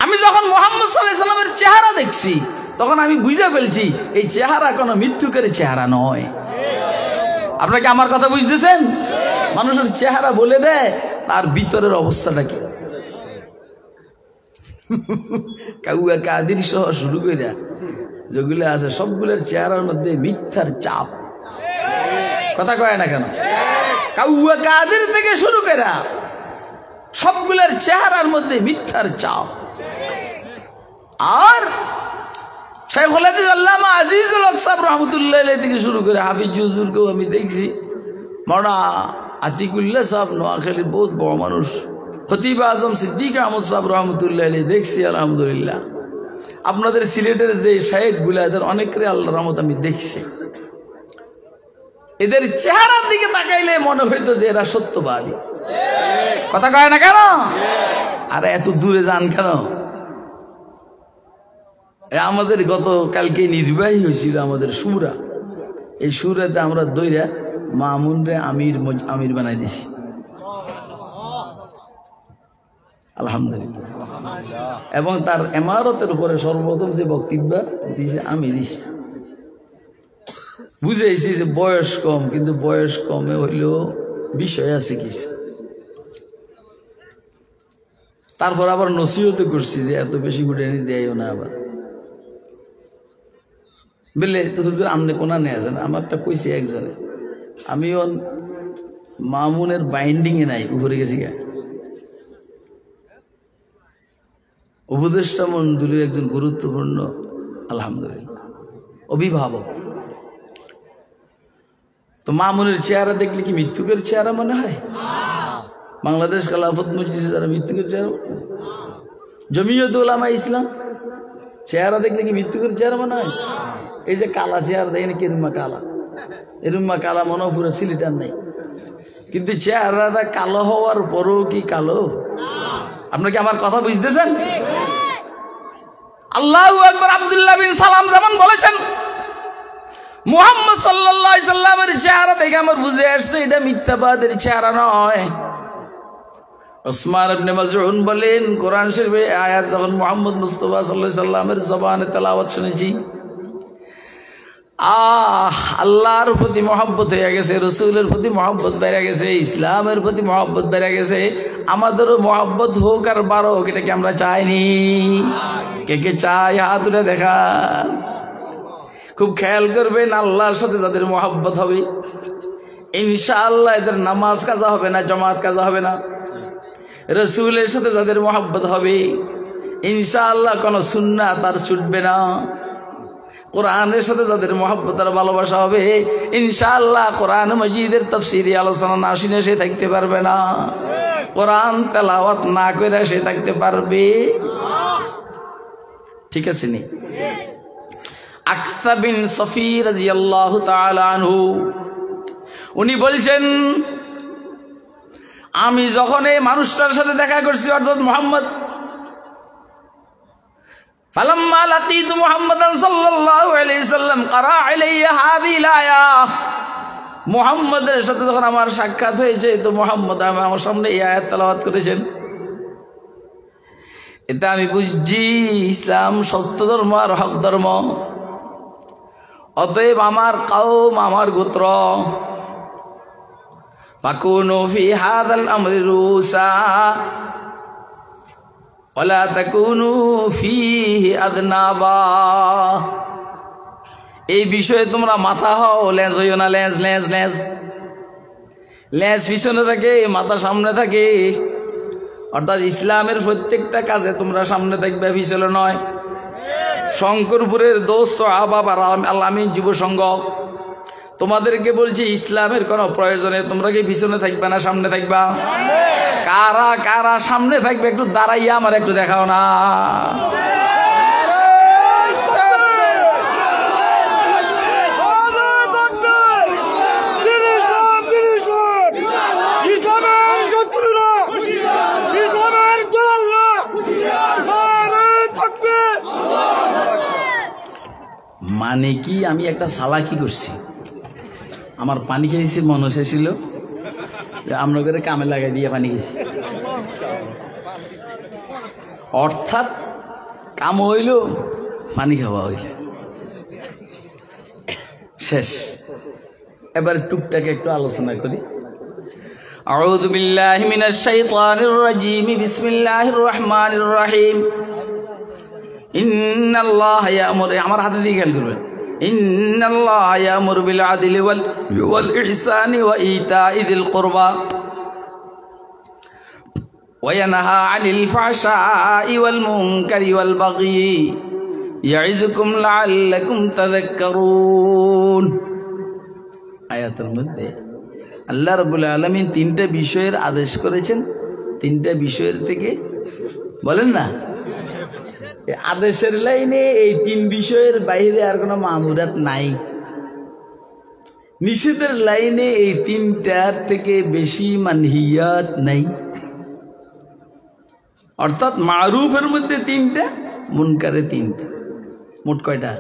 আমি যখন মুহাম্মদ সাল্লাল্লাহু আলাইহি সাল্লামের চেহারা দেখছি তখন আমি বুঝে ফেলছি এই চেহারা কোনো মিথ্যুকের চেহারা নয়। আপনাকে আমার কথা বুঝতেছেন? মানুষের চেহারা বলে দেয় তার ভিতরের অবস্থাটা কি। কাউয়া কাদির সহ শুরু করে যেগুলো আছে সবগুলোর চেহারার মধ্যে মিথ্যার চাপ। কথা কয় না কেন? কাউয়া কাদির থেকে শুরু করে সবগুলোর চেহারার মধ্যে মিথ্যার চাপ। আর শাইখুল হাদিস আল্লামা আজিজুল হক সাহেব রহমতুল্লাহ আলাইহি থেকে শুরু করে হাফিজ হুজুরকেও আমি দেখছি, মাওলানা আতিকুল্লাহ সাহেব নোয়াখালীর বহুত বড় মানুষ, খতিব আজম সিদ্দিক আহমদ সাহেব রহমতুল্লাহ আলাইহি দেখছি। আলহামদুলিল্লাহ আপনাদের সিলেটের যে শায়েখগুলা এদের অনেকের আল্লাহর রহমত আমি দেখছি। এদের চেহারার দিকে তাকাইলে মনে হইতো যে এরা সত্যবাদী। কথা কয় না কেন? আর এত দূরে যান কেন? আমাদের গত কালকে নির্বাহী হয়েছিল আমাদের সুরা, এই সুরাতে আমরা দইরা মামুনরে আমির বানাই দিছি। আলহামদুলিল্লাহ। এবং তার ইমারতের উপরে সর্বপ্রথম যে বক্তব্য দিয়েছে আমি দিছি। বুঝেছি যে বয়স কম, কিন্তু বয়স কমে হইলেও বিষয় আছে কিছু। তারপর আবার নসিহত করছি যে এত বেশি গুটানি দেয়ও না। আবার বলে তো হুজুর আমনে কোনা নিয়ে আসেন, আমারটা কইছে একজনে, আমিও মামুনের বাইন্ডিং এ নাই, উপরে গেছি গা। উপদেষ্টা মন্ডলীর একজন গুরুত্বপূর্ণ আলহামদুলিল্লাহ অভিভাবক। তো মামুনের চেহারা দেখলে কি মৃত্যুকের চেহারা মনে হয়? বাংলাদেশ খেলাফত মজলিসে যারা মৃত্যুকের চেহারা, জমিয়ত উলামা ইসলাম চেহারা দেখলে কি মৃত্যুকের চেহারা মনে হয়? এই যে কালা চেহারা দেখেন কিরুম্মা কালা, এরুম্মা কালা মনে পুরো সিলিটার নাই, কিন্তু চেহারাটা কালো হওয়ার পরও কি কালো? আপনার কি আমার কথা বুঝতেছেন? আল্লাহু আকবার। আব্দুল্লাহ বিন সালাম যেমন বলেছেন, মুহাম্মদ সাল্লাল্লাহু আলাইহি সাল্লামের চেহারা দেখে আমার বুঝে আসছে এটা মিথ্যাবাদের চেহারা নয়। ওসমান ইবনে মাযউন বলেন, কোরআন শরীফে আয়াত যখন মুহাম্মদ মুস্তাফা সাল্লাল্লাহু আলাইহি সাল্লামের জবানে তেলাওয়াত শুনেছি, আল্লাহর প্রতি মহব্বত হয়ে গেছে, রসুলের প্রতি মহব্বত বেড়ে গেছে, ইসলামের প্রতি মহব্বত বেড়ে গেছে। আমাদেরও মহব্বত হোক আর বাড়ো, এটা কি আমরা চাইনি? কে কে চাই হাত তুলে দেখান। খুব খেয়াল করবেন, আল্লাহর সাথে যাদের মহব্বত হবে ইনশাআল্লাহ এদের নামাজ কাজা হবে না, জামাত কাজা হবে না। রসুলের সাথে যাদের মহব্বত হবে ইনশাআল্লাহ কোনো সুন্নাত তার ছুটবে না। কোরআনের সাথে যাদের মহব্বত আর ভালোবাসা হবে ইনশাআল্লাহ কোরআন মাজিদের তাফসীরি আলোচনা না শুনে সে থাকতে পারবে না, কোরআন তেলাওয়াত না করে সে থাকতে পারবে। ঠিক আছে নি? আকসা বিন সফি রাদিয়াল্লাহু তাআলা আনহু উনি বলছেন, আমি যখন এই মানুষটার সাথে দেখা করছি অর্থাৎ মুহাম্মদ, ফালাম্মা লাকিতু মুহাম্মাদান সাল্লাল্লাহু আলাইহি সাল্লাম ক্বারা আলাইয়া হাযিহিল আয়া, মুহাম্মদের সাথে যখন আমার সাক্ষাৎ হয়েছে তো মুহাম্মদ আমার সামনে এই আয়াত তেলাওয়াত করেছেন। এতে আমি বুঝছি ইসলাম সত্য ধর্ম আর হক ধর্ম। অতএব আমার কওম, আমার গোত্র, ফাকুনু ফি হাযাল আমরি রুসা ওয়ালা তাকুনু ফীহি আদনাবা, এই বিষয়ে তোমরা মাথা হও, লেজ হইও না। লেজ লেজ লেজ লেজ পিছনে থাকে, মাথা সামনে থাকে। অর্থাৎ ইসলামের প্রত্যেকটা কাজে তোমরা সামনে থাকবে, পিছনে নয়। শঙ্করপুরের দোস্ত আহবাব আর আল আমিন যুব সংঘ, তোমাদেরকে বলছি ইসলামের কোনো প্রয়োজনে তোমরা কি পিছনে থাকবে না সামনে থাকবা? কারা কারা সামনে থাকবে একটু দাঁড়াইয়া আমার একটু দেখাও না। মানে কি আমি একটা সালাকি করছি, আমার পানি খেয়েছি মনে হয়েছিল আমরা করে কামে লাগাই দিয়ে পানি খেয়েছি। অর্থাৎ কাম হইল পানি খাওয়া হইল, শেষ। এবার টুকটাক একটু আলোচনা করি। আউযু বিল্লাহি মিনাশ শাইতানির রাজীম, বিসমিল্লাহির রহমানির রহিম। ইন্নাল্লাহা ইয়ামুরু, আমার হাতে দিয়ে খেয়াল করবেন, ইন্নাল্লাহা ইয়ামুরু বিল আদলি ওয়াল ইহসানি ওয়া ইতা'i যিল কুরবা ওয়া ইয়ানহা আনিল ফাহশা'i ওয়াল মুনকারি ওয়াল বাগয়ি ইয়া'iযুকুম লা'আল্লাকুম তাযাক্কারুন। আয়াতের মধ্যে আল্লাহ রাব্বুল আলামিন তিনটা বিষয়ের আদেশ করেছেন। তিনটা বিষয়ের থেকে বলেন না, আদেশের লাইনে এই তিন বিষয়ের বাইরে আর কোনো মামুরাত নাই। নিষেধের লাইনে এই তিনটার থেকে বেশি মানহিয়াত নাই। অর্থাৎ মারুফের মধ্যে তিনটা, মুনকারে তিনটা, মোট কয়টা?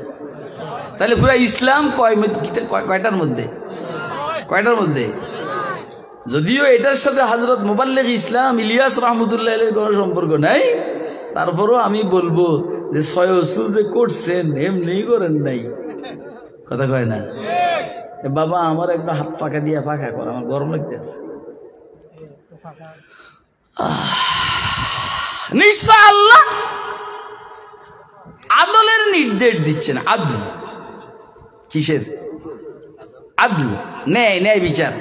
তাহলে পুরো ইসলাম কয়টার মধ্যে? কয়টার মধ্যে? যদিও এটার সাথে হযরত মুবাল্লিগ ইসলাম ইলিয়াস রাহমাতুল্লাহ আলাইহির কোনো সম্পর্ক নাই, তারপরও আমি বলবো যে ছয় উসুল যে করছেন এমনি করেন নাই, কথা কয় না? বাবা আমার একটা হাত পাকা দিয়ে পাকা কর, আমার গরম লাগতেছে। নিশ্চয় আল্লাহ আদলের নির্দেশ দিচ্ছেন। আদল কিসের? আদল, ন্যায়, ন্যায় বিচার।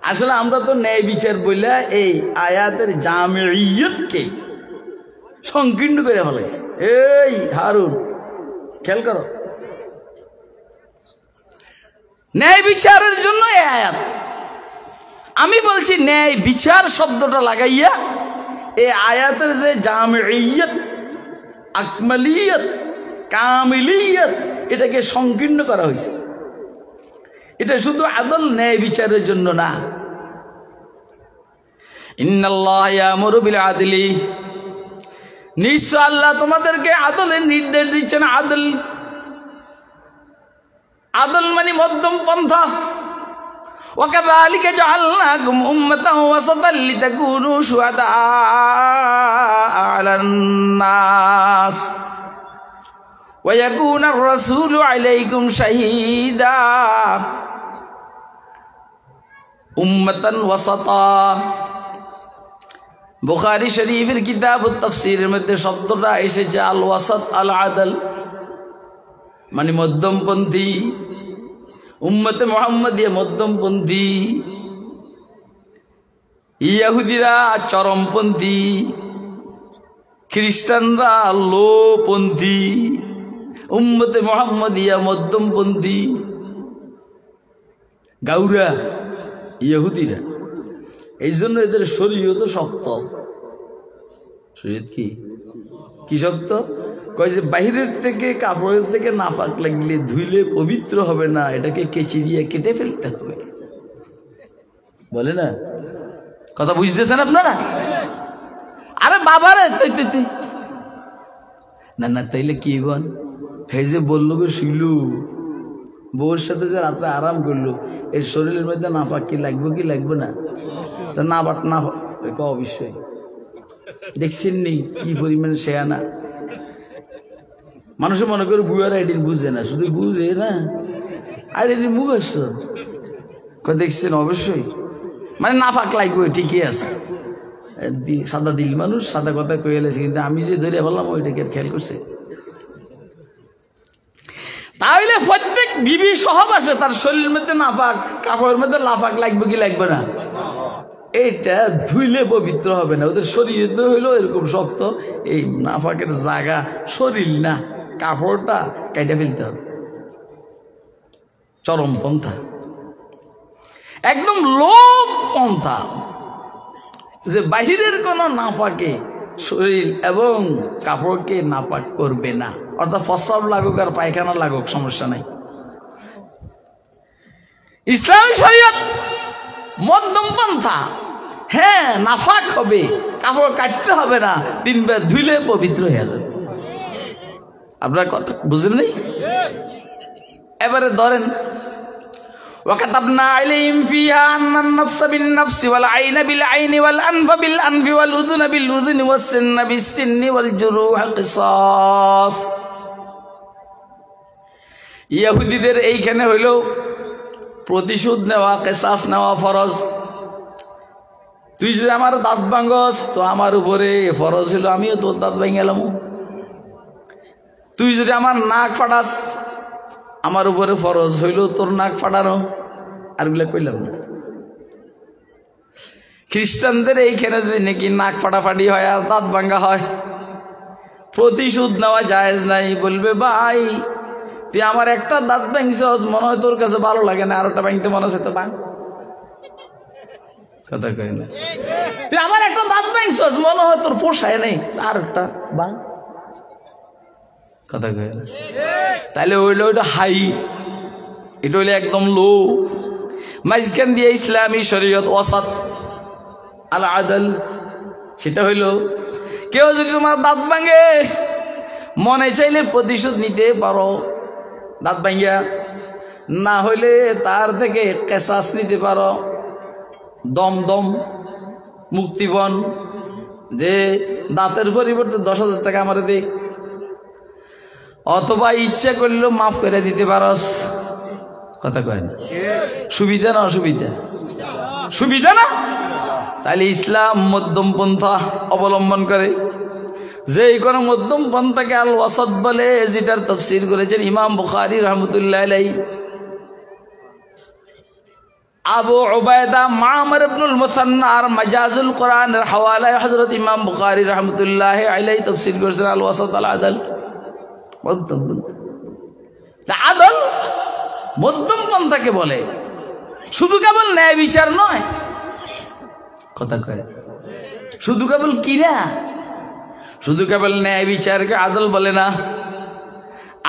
আসলে আমরা তো ন্যায় বিচার বললে এই আয়াতের জামিয়তকে সংকীর্ণ করে ফেলাইছি। এই হারুন খেয়াল করো, ন্যায় বিচারের জন্য এই আয়াত। আমি বলছি ন্যায় বিচার শব্দটা লাগাইয়া এই আয়াতের যে জামিয়ত, আকমালিয়ত, কামিলিয়ত, এটাকে সংকীর্ণ করা হয়েছে। এটা শুধু আদল ন্যায় বিচারের জন্য না। ইন্নাল্লাহা ইয়ামুরু বিল আদলি, নিশ্চয় আল্লাহ তোমাদেরকে আদলের নির্দেশ দিচ্ছেন। আদল, আদল মানে মধ্যম পন্থা। ওয়াকাযালিকা জাআলনাকুম উম্মাতান ওয়াসাতান লিতাকুনু শুহাদাআ আলান নাস ওয়া ইয়াকুনা আর-রাসূলু আলাইকুম শাহীদা। উম্মাতান ওয়াসাতা, বুখারী শরীফের কিতাবুত তাফসীরের মধ্যে শব্দটা এসেছে আল ওয়াসাত আল আদল, মানে মধ্যমপন্থী। উম্মতে মুহাম্মাদিয়া মধ্যমপন্থী, ইহুদিরা চরমপন্থী, খ্রিস্টানরা লোপন্থী, উম্মতে মুহাম্মাদিয়া মধ্যমপন্থী। গাউরা ইহুদিরা, এই জন্য এদের শরীয়ত শক্ত। শরীয়ত কি শক্ত? কয় যে বাহিরের থেকে, কাপড়ের থেকে নাপাক লাগলে ধুইলে পবিত্র হবে না, এটাকে কেচি দিয়ে কেটে ফেলতে হবে। বলে না? কথা বুঝতেছেন আপনারা? আরে বাবারে না না, তাইলে কি বল? এই যে বললো গো শিলু, বউর সাথে যে রাত্রে আরাম করলো, এর শরীরের মধ্যে নাপাক কি লাগবে কি লাগবে না? তা না বাট না অবশ্যই। দেখছেন নি কি পরিমাণ শেয়ানা? মানুষে মনে করে বুয়ারা এদিন বুঝে না, শুধু বুঝে না আর এদিন মুখ আসতো দেখছেন। অবশ্যই মানে নাপাক লাগবে, ঠিকই আছে। সাদা দিল মানুষ, সাদা কথা কয়ে এলেছে, কিন্তু আমি যে ধরে বললাম ওইটাকে খেয়াল করছে। তাহলে প্রত্যেক বিবি সহবাসে তার শরীরের মধ্যে নাপাক, কাপড়ের মধ্যে লাফাক লাগবে কি লাগবে না? এইটা ধুইলে পবিত্র হবে না। ওদের শরীর তো হইলো এরকম শক্ত, এই নাপাকের জায়গা শরীর না, কাপড়টা কেটে ফেলতে হবে। চরম পন্থা, একদম লোভ পন্থা, যে বাহিরের কোনো নাপাকে শরীর এবং কাপড়কে নাপাক করবে না। অর্থাৎ প্রস্রাব লাগুক আর পায়খানা লাগুক, সমস্যা নাই। ইসলামী শরীয়ত মধ্যম পন্থা। হ্যাঁ, নাফাক হবে, কাপড় কাটতে হবে না, 3 বার ধুইলে পবিত্র হয়ে যাবে। আপনার কথা বুঝেন নাই? এবারে ধরেন وكتبنا عليهم فيها أن النفس بالنفس والعين بالعين والأنف بالأنف والأذن بالأذن والسن بالسن والجروح قصاص। ইহুদিদের এইখানে হইল প্রতিশোধ নেওয়া, কিসাস নেওয়া ফরজ। তুই যদি আমার দাঁত ভাঙস তো আমার উপরে ফরজ হইল আমিও তোর দাঁত ভেঙে গেলাম। তুই যদি আমার নাক ফাটাস আমার উপরে ফরজ হইল তোর নাক ফাটানো। আর গুলা কইলাম না। খ্রিস্টানদের এইখানে যদি নাকি নাক ফাটাফাটি হয় আর দাঁত ভাঙ্গা হয়, প্রতিশোধ নেওয়া জায়েজ নাই। বলবে ভাই তুই আমার একটা দাঁত ভাঙছস, মনে হয় তোর কাছে ভালো লাগে না, আরোটা ভাঙতে মনে হচ্ছে তো ভাঙ। কথা কই না? তুই আমার একটা দাঁত ভাঙছস, মনে হয় তোর পোষায় নেই, আর একটা ভাঙ। কথা কই না? তাহলে হইলো ওইটা হাই, এটা হইলে একদম লো। মাঝখান দিয়ে ইসলামী শরীয়ত ওয়াসাত আল আদল, সেটা হইল কেউ যদি তোমার দাঁত ভাঙে মনে চাইলে প্রতিশোধ নিতে পারো দাঁত ভাঙ্গিয়া, না হইলে তার থেকে কেসাস নিতে পারো, দমদম মুক্তিপণ, যে দাঁতের পরিবর্তে 10,000 টাকা আমার দে, অথবা ইচ্ছা করলেও মাফ করে দিতে পারস। কথা কয় না? সুবিধা না অসুবিধা? সুবিধা না? তাহলে ইসলাম মধ্যম পন্থা অবলম্বন করে। যে কোনো মধ্যম পন্থাকে আল ওয়াসাত বলে, যেটার তাফসীর করেছেন ইমাম বুখারী রাহমাতুল্লাহ আলাইহি। আবু উবায়দা মামর ইবনুল মুসান্নার মাজাজুল কোরআনের হাওয়ালায় হযরত ইমাম বুখারী রাহমাতুল্লাহ আলাইহি তাফসীর করেছেন আল ওয়াসাত আল আদল, মধ্যম পন্থা। আদল মধ্যম পন্থাকে বলে, শুধু কেবল ন্যায় বিচার নয়। কথা কয়? শুধু কেবল কিরা, শুধু কেবল ন্যায় বিচারকে আদল বলে না।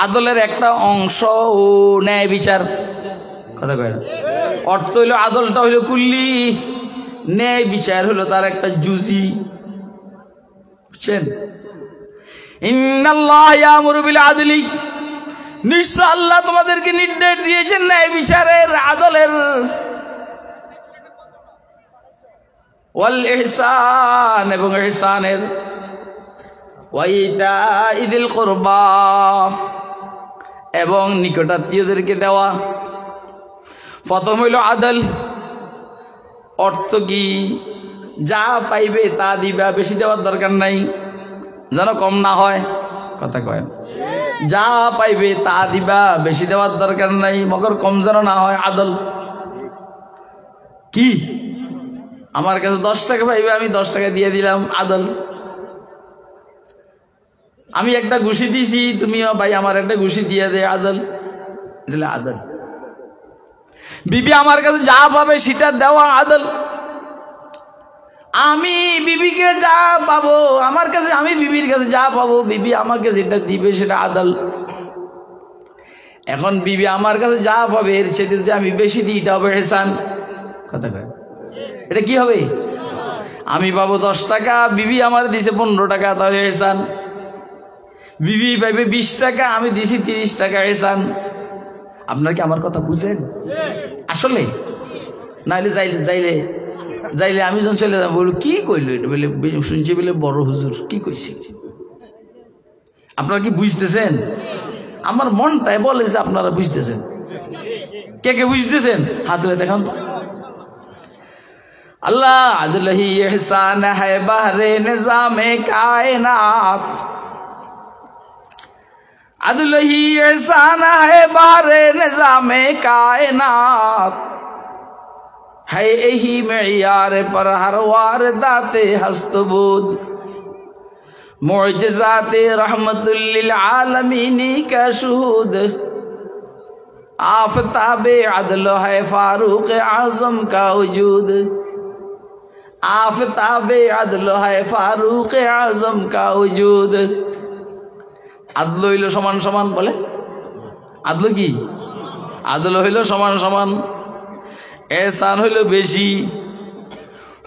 আদলের একটা অংশ ও ন্যায় বিচার। কথা কয় না? অর্থ হইল আদলটা হইল কুল্লি, ন্যায় বিচার হইল তার একটা জুজি। বুঝছেন? ইন্নাল্লাহ ইয়ামুরু বিল আদলি, নিশ্চয় আল্লাহ তোমাদেরকে নির্দেশ দিয়েছেন ন্যায় বিচারের, আদলের। ওয়াল ইহসান, এবং ইহসানের। ওয়া ইতাইযিল কুরবা, এবং নিকটাত্মীয়দেরকে দেওয়া। প্রথম হইল আদল, অর্থ কি? যা পাইবে তা দিবা, বেশি দেওয়ার দরকার নাই, যেন কম না হয়। কথা কয়? যা পাইবে তা দিবা, বেশি দেওয়ার দরকার নাই, মগর কম যেন না হয়। আদল কি? আমার কাছে 10 টাকা পাইবে, আমি 10 টাকা দিয়ে দিলাম, আদল। আমি একটা ঘুষি দিছি, তুমিও ভাই আমার একটা ঘুষি দিয়ে দে, আদল। এটা আদল। বিবি আমার কাছে যা পাবে সেটা দেওয়া, আদল। আমি বিবিকে যা পাবো আমার কাছে, আমি বিবির কাছে যা পাবো বিবি আমাকে যেটা দিবে সেটা আদল। এখন বিবি আমার কাছে যা পাবে এর সাথে যে আমি বেশি দিই, এটা হবে ইহসান। কথা কয়? এটা কি হবে? আমি পাবো 10 টাকা, বিবি আমার দিছে 15 টাকা, তাহলে ইহসান। বিবি পাইবে 20 টাকা, আমি দিছি 30 টাকা, ইহসান। আপনার কি আমার কথা বুঝেন আসলে? নাইলে যাইলে যাইলে আমি যখন চলে যাবো, বলবো কি কইলো এটা, বলে শুনছি বলে বড় হুজুর কি কইছি। আপনারা কি বুঝতেছেন? আমার মনটাই বলে যে আপনারা বুঝতেছেন। কে কে বুঝতেছেন হাত তুলে দেখান তো। আল্লাহ আদলহি ইহসান হ্যায় বাহরে নিজামে কায়নাত, আদলহি ইহসান হ্যায় বাহরে নিজামে কায়নাত, है यही मेयार पर हर वारदाते हस्तबूद, मुअजिज़ाते रहमतुल लिल आलमीनी का शुहूद, आफताबे अदल है फारूक आज़म का वजूद, आफताबे अदल है फारूक आज़म का वजूद। আদল হইল সমান সমান, বলে আদল কি? আদল হইল সমান সমান, এহসান হইল বেশি।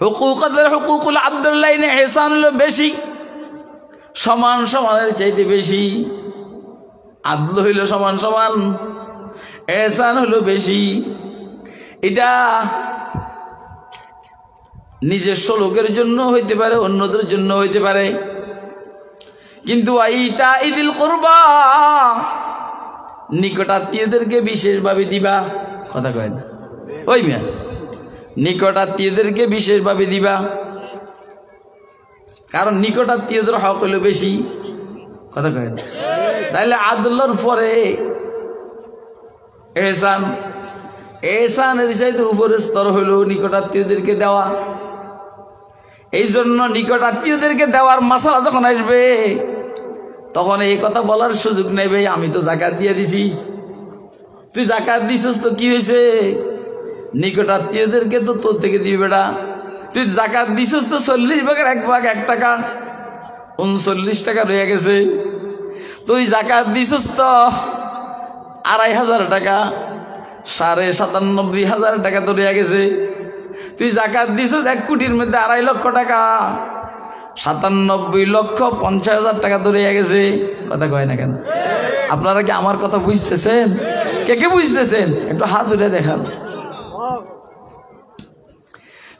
হুকুকুল আব্দুল্লাহ, এহসান হইল বেশি, সমান সমানের চাইতে বেশি। আদল হইল সমান সমান, এহসান হইল বেশি। এটা নিজস্ব লোকের জন্য হইতে পারে, অন্যদের জন্য হইতে পারে। কিন্তু আইতা ইদিল কুরবা, নিকটাত্মীয়দেরকে বিশেষভাবে দিবা। কথা কয় না ওই মিয়া, নিকটাত্মীয়দেরকে বিশেষভাবে দিবা, কারণ নিকটাত্মীয়দের হক হইল বেশি। কথা কয় না? তাহলে আদলের পরে এহসান, এহসানের চাইতে উপরের স্তর হইল নিকটাত্মীয়দেরকে দেওয়া। এই জন্য নিকটাত্মীয়দেরকে দেওয়ার মাসালা যখন আসবে তখন এই কথা বলার সুযোগ নেবে, আমি তো জাকাত দিয়ে দিছি। তুই জাকাত দিছিস তো কি হয়েছে? নিকটাত্মীয়দেরকে তো তোর থেকে দিবে বেটা। তুই জাকাত দিছিস তো 40 ভাগের 1 ভাগ 1 টাকা, 39 টাকা রয়ে গেছে। তুই জাকাত দিছিস তো 2,500 টাকা, 97,500 টাকা তো রয়ে গেছে। তুই জাকাত দিছিস 1 কোটির মধ্যে 2.5 লক্ষ টাকা, 97,50,000 টাকা তো রয়ে গেছে। কথা কয় না কেন? আপনারা কি আমার কথা বুঝতেছেন? কে কে বুঝতেছেন? একটু হাত উঠে দেখান।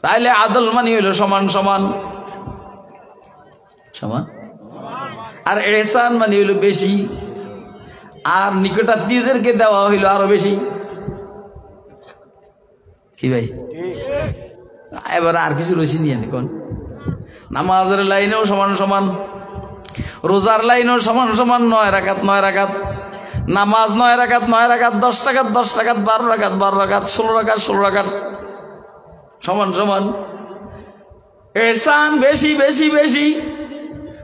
তাইলে আদল মানে হইল সমান সমান সমান, আর এহসান মানে হইল বেশি, আর নিকটাত্মীয়দেরকে দেওয়া হইল আরো বেশি। কি ভাই? এবার আর কিছু রয়েছে নিয়ে কোন? নামাজের লাইনেও সমান সমান, রোজার লাইনেও সমান সমান। 9 রাকাত 9 রাকাত নামাজ, 9 রাকাত 9 রাকাত, 10 রাকাত 10 রাকাত, 12 রাকাত 12 রাকাত, 16 রাকাত 16 রাকাত, সমান সমান। এহসান বেশি বেশি বেশি।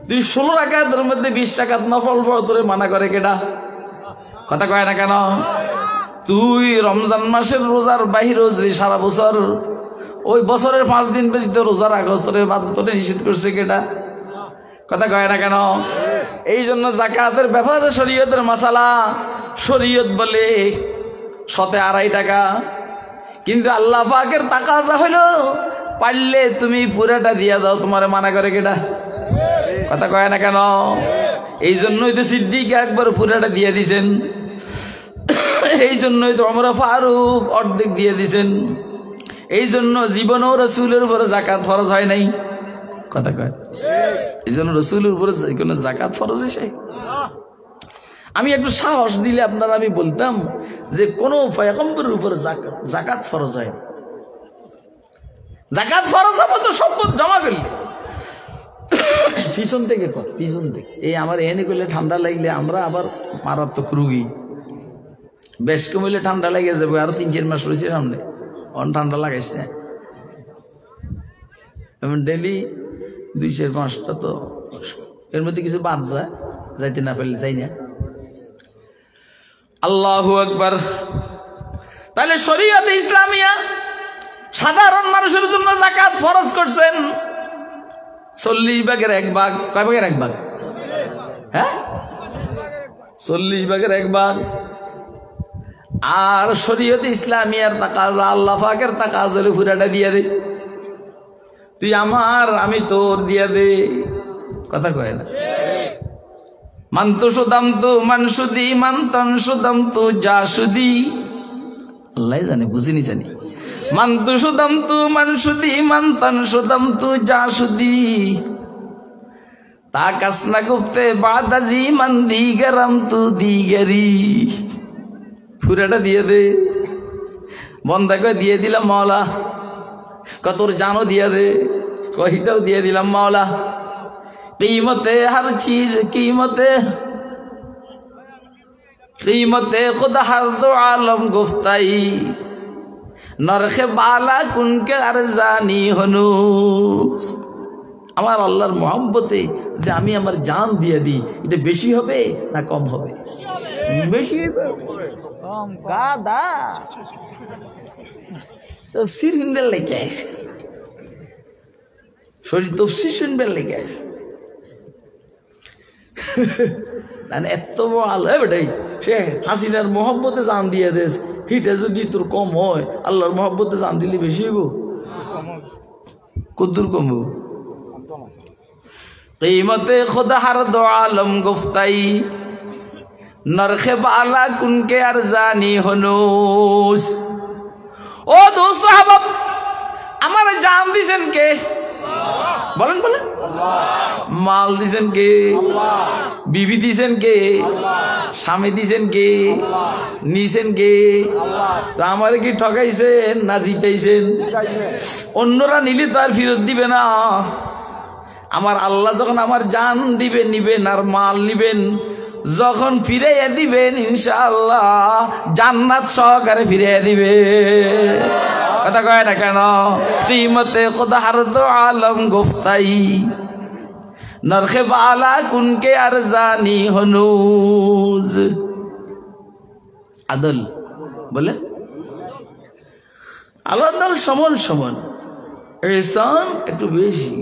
তুই 16 রাকাতের মধ্যে 20 রাকাত নফল ফরজে মানা করে কেডা? কথা কয় না কেন? তুই রমজান মাসের রোজার বাহিরেও যদি সারা বছর, ওই বছরের 5 দিন ব্যতীত রোজার আগস্তরে বাদ তোরে নিষেধ করছে কেডা? কথা কয় না কেন? এই জন্য জাকাতের ব্যাপারে শরীয়তের মাসালা, শরীয়ত বলে 2.5 টাকা, কিন্তু আল্লাহ পাকের তাকাজা হলো পারলে তুমি পুরাটা দিয়া দাও, তোমারে মানা করে কেডা? কথা কয় না কেন? এই জন্যই তো সিদ্দিক একবার পুরাটা দিয়ে দিছেন, এই জন্যই তো ওমর ফারুক অর্ধেক দিয়ে দিছেন, এই জন্য জীবনেও রাসূলের উপরে যাকাত ফরজ হয় নাই। কথা কয়? এই জন্য রাসূলের উপরে কোনো যাকাত ফরজ হয়েছে? আমি একটু সাহস দিলে আপনারা আমি বলতাম যে কোন পয়গম্বরের উপরে যাকাত ফরজ হয়। যাকাত ফরজ হবে তো সম্পদ জমা করলে। পিছন থেকে কর, পিছন থেকে। এই আমার এনে করলে ঠান্ডা লাগলে আমরা আবার মারাত্মক রুগী, বেশ কমিলে ঠান্ডা লেগে যাবে। আরো 3-4 মাস রয়েছে সামনে, অন ঠান্ডা লাগাইস না। ডেলি 2-4-5টা তো এর মধ্যে কিছু বাদ যায়, যাইতে না পারলে যাই না। আল্লাহু আকবার। তাহলে শরীয়তে ইসলামিয়া সাধারণ মানুষের জন্য যাকাত ফরজ করছেন 40 ভাগের 1 ভাগ। কয় ভাগের 1 ভাগ? হ্যাঁ, 40 ভাগের 1 ভাগ। আর শরীয়তে ইসলামিয়ার তাকাজা, আল্লাহ পাকের তাকাজা হলে পুরাটা দিয়ে দে। তুই আমার, আমি তোর, দিয়া দে। কথা কয় না? মান্তু সুদাম তু মানসুদি মান্তন সুদাম তু যা সুদি। আল্লাহ জানে, বুঝিনি জানি। মান্তু সুদাম তু মানসুদি মান্তন সুদাম তু যা সুদি তা কাসনা গুপ্তে বাদাজি মন্দি গরম তু দিগরি। পুরাটা দিয়ে দে। বন্ধা করে দিয়ে দিলাম মাওলা। কতর জানো দিয়ে দে। কহিটাও দিয়ে দিলাম মাওলা। कीमते हर चीज कीमते खुद हर दो आलम गुफ्ताई नरखे बाला कुनके अरजानी हनुस। আমার আল্লাহর মহব্বতে যে আমি আমার জান দিয়ে দিই, এটা বেশি হবে না কম হবে? বেশি হবে। কাদা তফসির শুনবে লেগে আছে, শরীর তফসির শুনবে লেগে আছে। এত বড় বেটাই সে হাসিনার মহব্বতে জান দিয়ে দেশ, হিটা যদি তোর কম হয়, আল্লাহর মহব্বতে জান দিলে বেশি হইব? কদ্দুর কমব? কিমতে খুদ হর দো আলম গুফতাই নরখে বালা কুনকে আর জানি হনুস। ও দোস্ত সাহাবাব, আমার জান দিছেন কে? বলেন বলেন। মাল দিছেন কে? বিবি দিছেন কে? স্বামী দিছেন কে? নিছেন কে? তো আমার কি ঠকাইছেন না জিতাইছেন? অন্যরা নিলে তো আর ফেরত দিবে না। আমার আল্লাহ যখন আমার জান দিবেন নিবেন আর মাল নিবেন, যখন ফিরাইয়া দিবেন ইনশাআল্লাহ জান্নাত সহকারে ফিরাইয়া দিবে। কথা কয় না কেন? তিমতে খোদা হারদো আলম গুফতাই নরখে বালা কুনকে আর জানি হনুজ। আদল বলে আলাদা সমান সমান, এহসান একটু বেশি,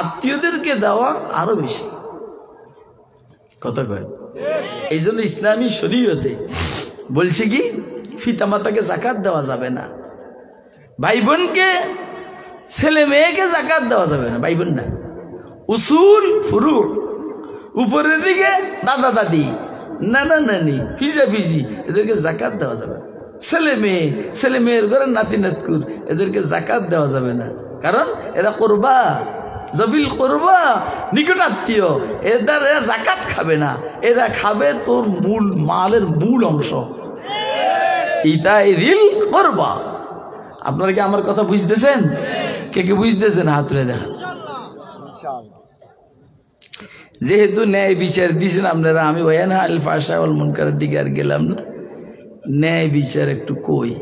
আত্মীয়দেরকে দেওয়া আরো বেশি। কথা কয়। এই জন্য ইসলামী শরীয়তে বলছে কি, পিতামাতাকে যাকাত দেওয়া যাবে না, ভাই বোনকে ছেলে মেয়েকে যাকাত দেওয়া যাবে না, ভাই বোন না, উসুল ফুরু উপরের দিকে দাদা দাদি নানা নানি ফিজা ফিজি এদেরকে যাকাত দেওয়া যাবে না। ছেলে মেয়ের ঘরে নাতি নাতকুর এদেরকে যাকাত দেওয়া যাবে না, কারণ এরা করবা জবিল করবা নিকট আত্মীয়, এরা যাকাত খাবে না, এরা খাবে তোর মূল মালের মূল অংশ। ইতা দিল করবা। আপনারা কি আমার কথা বুঝতেছেন? কে কে বুঝতেছেন হাত তুলে দেখান। যেহেতু ন্যায় বিচার দিয়েছেন আপনারা, আমি ওয়ানা আল ফাহশা ওয়াল মুনকারের দিকে আর গেলাম না। ন্যায় বিচার একটু কই।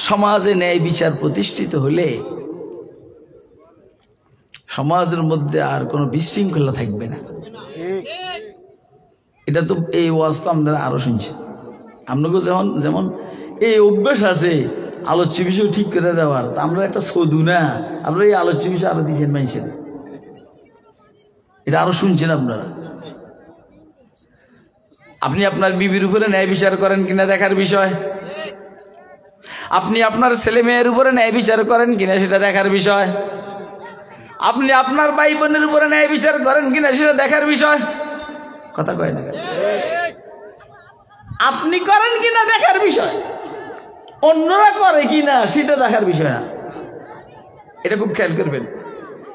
সমাজে ন্যায় বিচার প্রতিষ্ঠিত হলে সমাজের মধ্যে আর কোনো বিশৃঙ্খলা থাকবে না। এটা তো এই ওয়াজ তো আপনারা আরো শুনছেন। আপনাকে যেমন এই অভ্যাস আছে আলোচ্য বিষয় ঠিক করে দেওয়ার, তা আমরা একটা সদু না, আপনারা এই আলোচ্য বিষয় আরো দিচ্ছেন মানুষের, এটা আরো শুনছেন আপনারা। আপনি আপনার বিবির উপরে ন্যায় বিচার করেন কিনা দেখার বিষয়, আপনি আপনার ছেলে মেয়ের উপরে ন্যায় বিচার করেন কিনা সেটা দেখার বিষয়, আপনি আপনার ভাই বোনের উপরে ন্যায় বিচার করেন কিনা সেটা দেখার বিষয়। কথা কয় না? আপনি করেন কিনা দেখার বিষয়, অন্যরা করে কিনা সেটা দেখার বিষয় না। এটা খুব খেয়াল করবেন।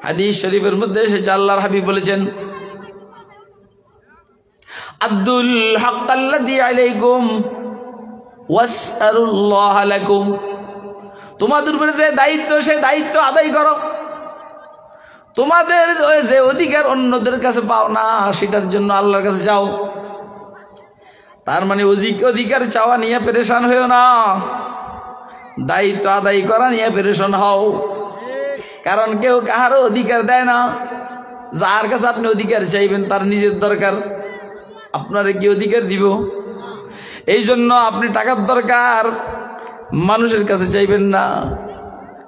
হাদিস শরীফের মধ্যে এসেছে আল্লাহর হাবিব বলেছেন, আব্দুল হক আল্লাযী আলাইকুম ওয়াসআলুল্লাহ লাকুম। তোমাদের উপরে যে দায়িত্ব সে দায়িত্ব আদায় করো। তোমাদের যে অধিকার অন্যদের কাছে পাও না সেটার জন্য আল্লাহর কাছে যাও। তার মানে অধিকার চাওয়া নিয়ে পেরেশান হয়েও না, দায়িত্ব আদায় করা নিয়ে পেরেশান হও। কারণ কেউ কাহারও অধিকার দেয় না। যার কাছে আপনি অধিকার চাইবেন তার নিজের দরকার, আপনারে কি অধিকার দিব? এই জন্য আপনি টাকার দরকার মানুষের কাছে চাইবেন না,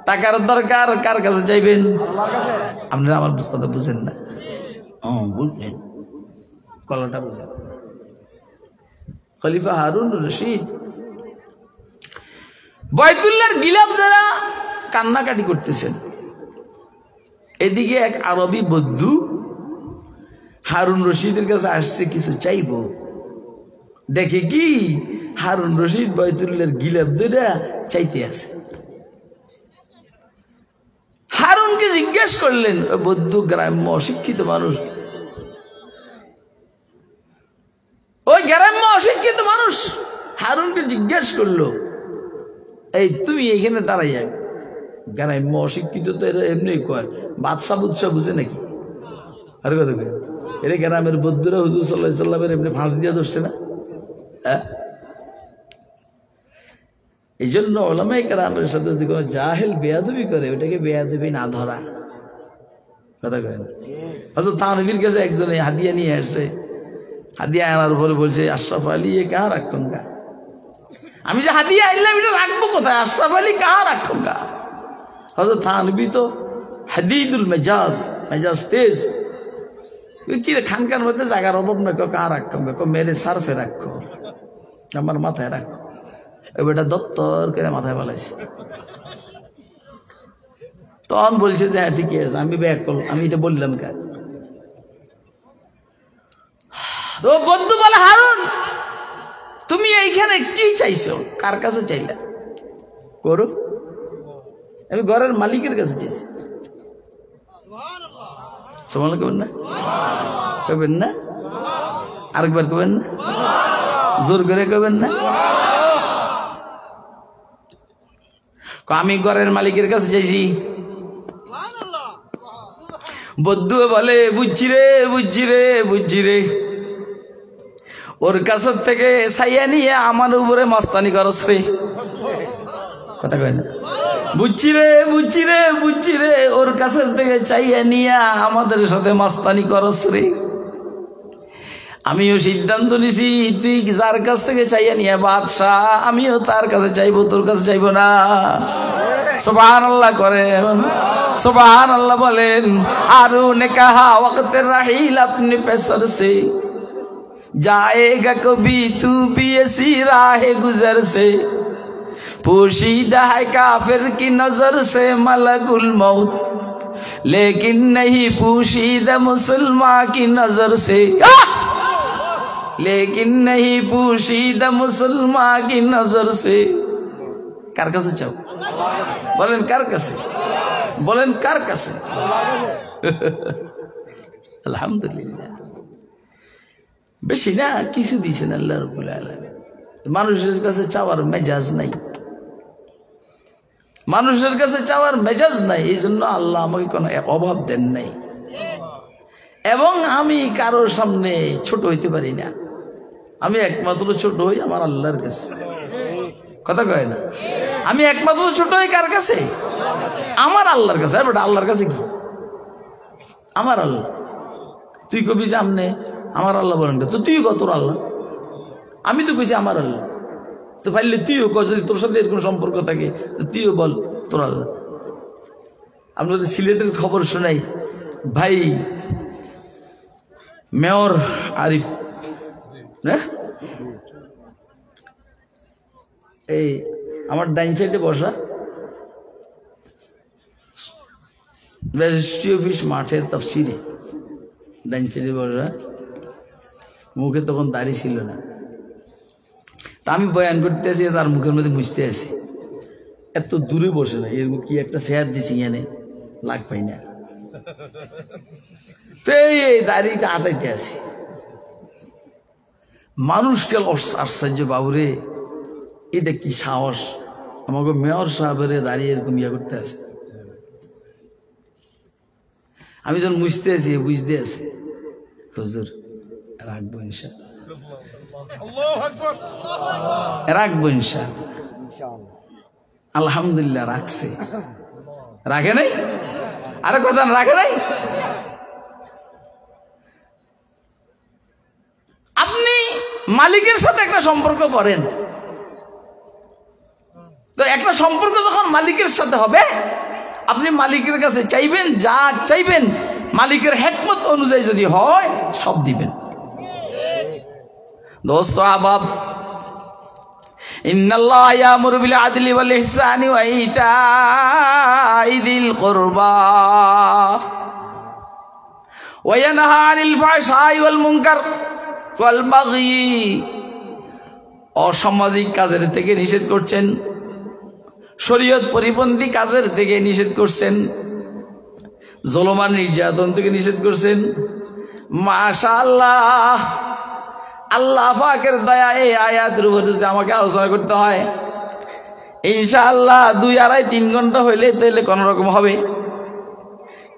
টাকার দরকার কার কাছে চাইবেন? আপনারা আমার কথা বুঝেন না? বুঝলেন? কলাটা বুঝলেন? খলিফা হারুন রশিদ বাইতুল্লাহর গিলাফ যারা কান্নাকাটি করতেছেন, এদিকে এক আরবি বদ্ধু হারুন রশিদের কাছে আসছে কিছু চাইব। দেখে কি হারুন রশিদ বাইতুল্লাহর গিলাফ ধরে চাইতে আছে। হারুনকে জিজ্ঞেস করলেন, বদ্ধ গ্রাম্য অশিক্ষিত মানুষ, ওই গ্রাম্য অশিক্ষিত মানুষ হারুনকে জিজ্ঞেস করলো, এই তুমি এখানে দাঁড়াইয়া, গ্রাম্য অশিক্ষিত তো এরা এমনি কয়, বাদশা বুদশা বুঝে নাকি? আর কথা কয় এরা গ্রামের বদ্ধরা হুজুর সাল্লাল্লাহু আলাইহি সাল্লামের এমনি ফাঁস দিয়ে ধরছে না? এই জন্য ওলামায়ে কেরামের সাথে যদি কোনো জাহেল বেয়াদবি করে ওটাকে বেয়াদবি না ধরা। কথা কয় না? হযরত থানবীর কাছে একজন হাদিয়া নিয়ে আসছে, হাদিয়া আনার পরে বলছে, আশরাফ আলী এ কাহা রাখুঙ্গা? আমি যে হাদিয়া আনলাম এটা রাখবো কোথায়? আশরাফ আলী কাহা রাখুঙ্গা? হযরত থানবী তো হাদিদুল মেজাজ, মেজাজ তেজ, কি রে খানকার মধ্যে জায়গার অভাব না, কাহা রাখুঙ্গা? মেরে সারফে রাখো, আমার মাথায় রাখো। বেটা দপ্তর করে মাথায় পালাইছে। তখন বলছে যে হ্যাঁ ঠিকই আছে, আমি ব্যাক করলাম, আমি এটা বললাম কেন? তো বন্ধু বলে, হারুন তুমি এইখানে কি চাইছো? কার কাছে চাইলা? করো, আমি ঘরের মালিকের কাছে চাইছি। সুবহানাল্লাহ কবেন না? কবেন না? আরেকবার কবেন না? জোর করে কবেন না? আমি ঘরের মালিকের কাছে চাইছি। বদ্ধু বলে, বুঝছি রে বুঝছি রে বুঝছি রে, ওর কাছের থেকে ছাইয়া নিয়ে আমার উপরে মস্তানি করস রে। কথা কয় না? বুঝছি রে বুঝছি রে বুঝছি রে, ওর কাছের থেকে চাইয়া নিয়ে আমাদের সাথে মস্তানি করস রে। আমিও সিদ্ধান্ত নিছি, তুই যার কাছ থেকে চাইয়া নিয়ে বাদশাহ, আমিও তার কাছে চাইবো, তোর কাছে চাইবো না। সুবহানাল্লাহ করেন, সুবহানাল্লাহ বলেন। हारून ने कहा वक्त रहील अपने पैसर से, जाएगा कभी तू भी ऐसी राह गुजर से, पोशीदा है काफिर की नजर से मलकुल मौत, लेकिन नहीं पोशीदा मुसलमान की नजर से, लेकिन नहीं पोशीदा मुसलमान की नजर से। কার কাছে চাও? বলেন কার কাছে? বলেন কার কাছে? আলহামদুলিল্লাহ, বেশি না কিছু দিয়েছেন আল্লাহ রাব্বুল আলামিন। মানুষের কাছে চাওয়ার মেজাজ নাই, মানুষের কাছে চাওয়ার মেজাজ নাই, এই জন্য আল্লাহ আমাকে কোনো অভাব দেন নাই। এবং আমি কারোর সামনে ছোট হইতে পারি না, আমি একমাত্র ছোট হই আমার আল্লাহর কাছে। কথা কয় না? আমি একমাত্র ছোট হই কার কাছে? আমার আল্লাহর কাছে। বেটা আল্লাহর কাছে কি? আমার আল্লাহ। তুই কবি সামনে আমার আল্লাহ বলেন, তো তুই কত আল্লাহ? আমি তো কইছি আমার আল্লাহ। তো পাইলে তুইও কর, যদি তোর সাথে এরকম সম্পর্ক থাকে তো তুইও বল তোর আল্লাহ। আপনাদের সিলেটের খবর শোনাই, ভাই মেয়র আরিফ, হ্যাঁ এই আমার ডাইন সাইডে বসা, রেজিস্ট্রি অফিস মাঠের তাফসিরে ডাইন সাইডে বসা, মুখে তখন দাড়ি ছিল না। তা আমি বয়ান করতে আসি, তার মুখের মধ্যে মুছতে আসি, এত দূরে বসে না, এর কি একটা শেয়ার দিছি এনে লাগ পাই না, তো এই দাড়িটা আতাইতে আসি। মানুষকে আশ্চর্য, বাবুরে এটা কি সাহস, আমাকে মেয়র সাহেবের দাঁড়িয়ে এরকম ইয়ে করতে আছে। আমি যখন মুছতে আছি বুঝতে আছি, হুজুর রাখবো ইনশাআল্লাহ, রাখবো ইনশাআল্লাহ। আলহামদুলিল্লাহ রাখছে, রাখে নাই? আরে কথা রাখে নাই? আপনি মালিকের সাথে একটা সম্পর্ক করেন, তো একটা সম্পর্ক যখন মালিকের সাথে হবে, আপনি মালিকের কাছে চাইবেন, যা চাইবেন মালিকের হিকমত অনুযায়ী যদি হয় সব দিবেন। দোস্ত আহবাব, ইন্নাল্লাহ ইয়ামুরু বিল আদলি ওয়াল ইহসানি ওয়া ইতাই যিল কুরবা ওয়া ইয়ানহা আনিল ফাহশাই ওয়াল মুনকার ওয়াল বাগয়ি। অসামাজিক কাজের থেকে নিষেধ করছেন, শরীয়ত পরিপন্থী কাজের থেকে নিষেধ করছেন, জুলুম আর নির্যাতন থেকে নিষেধ করছেন। মাশাআল্লাহ, আল্লাহ পাকের দয়া এই আয়াতের উপর যদি আমাকে আলোচনা করতে হয় ইনশাআল্লাহ 2, 2.5, 3 ঘন্টা হইলে তাহলে কোন রকম হবে,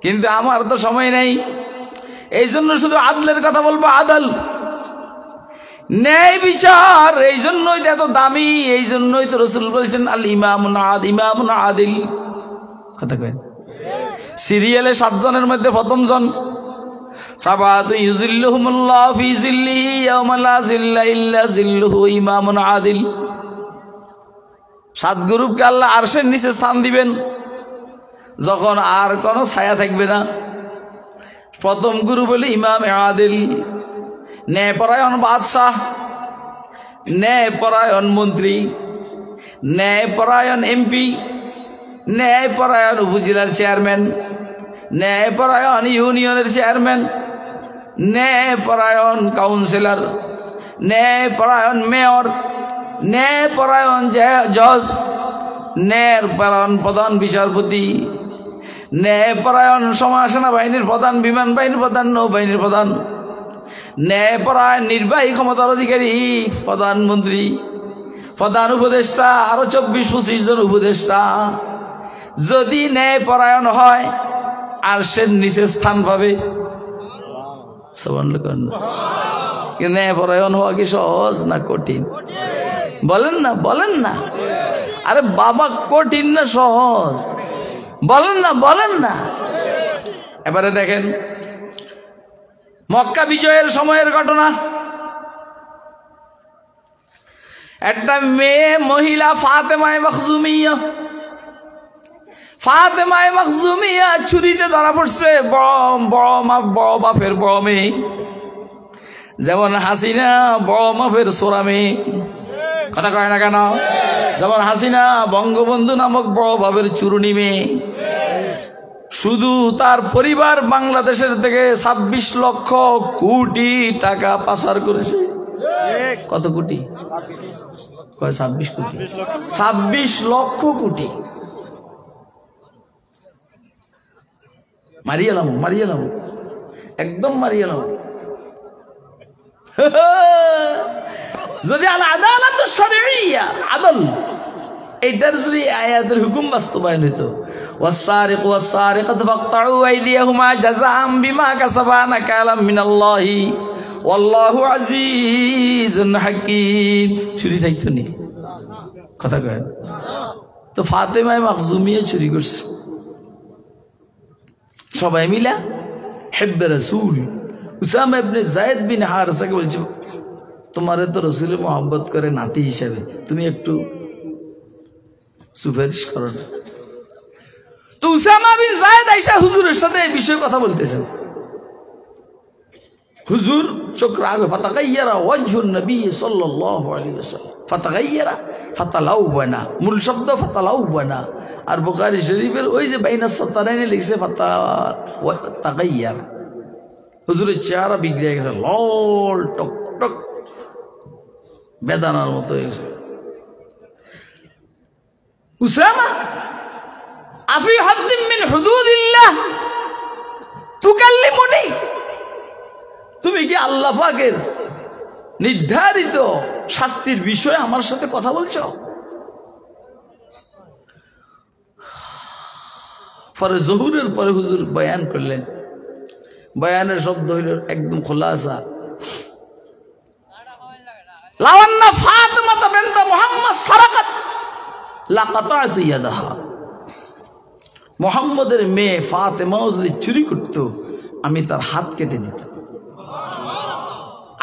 কিন্তু আমার তো সময় নেই। এই জন্য শুধু আদলের কথা বলবো, আদল ন্যায় বিচার, এই জন্যই এত দামি, এই জন্যই তো রাসূল বলেছেন আল ইমামুন আদিল। কথা কয়, সিরিয়ালে 7 জনের মধ্যে প্রথম জন, সাবাতু ইউজিল্লুহুমুল্লাহু ফি জিল্লিহি ইয়াওমা লা জিল্লা ইল্লা জিল্লুহু, ইমামুন আদিল। 7 গ্রুপকে আল্লাহ আরশের নিচে স্থান দিবেন যখন আর কোনো ছায়া থাকবে না। প্রথম গ্রুপ হলো ইমাম আদিল, ন্যায়পরায়ণ বাদশাহ, ন্যায়পরায়ণ মন্ত্রী, ন্যায়পরায়ণ এমপি, ন্যায়পরায়ণ উপজেলার চেয়ারম্যান, ন্যায়পরায়ণ ইউনিয়নের চেয়ারম্যান, ন্যায়পরায়ণ কাউন্সিলর, ন্যায়পরায়ণ মেয়র, ন্যায়পরায়ণ জজ, ন্যায়পরায়ণ প্রধান বিচারপতি, ন্যায়পরায়ণ সেনাবাহিনীর প্রধান, বিমান বাহিনীর প্রধান, নৌবাহিনীর প্রধান, ন্যায়পরায়ণ নির্বাহী ক্ষমতার অধিকারী, প্রধানমন্ত্রী, প্রধান উপদেষ্টা, আরো 24-25 জন উপদেষ্টা যদি ন্যায়পরায়ণ হয় আর সে নিচে স্থান পাবে। ন্যায়পরায়ণ হওয়া কি সহজ না কঠিন? বলেন না, বলেন না। আরে বাবা, কঠিন না সহজ? বলেন না, বলেন না। এবারে দেখেন মক্কা বিজয়ের সময়ের ঘটনা। একটা মেয়ে মহিলা ফাতেমায়ে মখজুমিয়া, ফাতেমায়ে মখজুমিয়া চুরিতে ধরা পড়ছে। বড় বাপের বড় মেয়ে, যেমন হাসিনা বড় মাপের সোরা মেয়ে, কথা কয় না কেন? যেমন হাসিনা বঙ্গবন্ধু নামক বড় বাপের চুরুনি মেয়ে। শুধু তার পরিবার বাংলাদেশের থেকে 26 লক্ষ কোটি টাকা পাচার করেছে। কত কোটি? 26 কোটি, 26 লক্ষ কোটি। মারিয়ালাম, মারিয়ালাম, একদম মারিয়ালাম। যদি আল আদালাতু শারঈয়া, আদল, এইটার যদি আয়াতের হুকুম বাস্তবায়ন হইতো, ওয়াস-সারিকু ওয়াস-সারিকাতু ফাকতাউ আইদিয়াহুমা জাযাআম বিমা কাসাবা নাকালাম মিনাল্লাহি ওয়াল্লাহু আজিজুন হাকীম, চুরি থাকতো নি? কথা কয়। তো ফাতেমায়ে মখজুমিয়া চুরি করছে, সবাই মিলা হিব্বে রাসূল উসামা ইবনে যায়েদ বিন হারেসাকে বলছে, তোমারে তো রাসূল মোহাব্বত করে নাতি হিসেবে, তুমি একটু সুপারিশ করো না। তো উসামা বিন যায়েদ আয়েশা হুজুরের সাথে এই বিষয়ে কথা বলতেছেন। হুজুর চোখ রাগ, ফাতাগাইয়ারা ওয়াজহুন নবী সাল্লাল্লাহু আলাইহি ওয়াসাল্লাম। ফাতাগাইয়ারা, ফাতালাউবানা, মূল শব্দ ফাতালাউবানা। আর বুখারী শরীফের ওই যে বাইনা সাতারাইনে লিখছে ফাতাগাইয়ার। হুজুরের চেহারা বিগড়ে গেছে, লাল টক টক বেদানার মতো হয়ে গেছে। উসামা, আফি হাদ্দিন মিন হুদুদিল্লাহ তুকাল্লিমুনি, তুমি কি আল্লাহ পাকের নির্ধারিত শাস্তির বিষয়ে আমার সাথে কথা বলছো? পরে জহুরের পরে হুজুর বয়ান করলেন। বয়ানের শব্দ হইল একদম খোলাসা, লাওয়ান্না ফাতিমা বিনত মুহাম্মদ সারাকাত লাকাতাতু ইয়াদাহা। মুহাম্মদের মেয়ে ফাতেমাও যদি চুরি করত, আমি তার হাত কেটে দিতাম।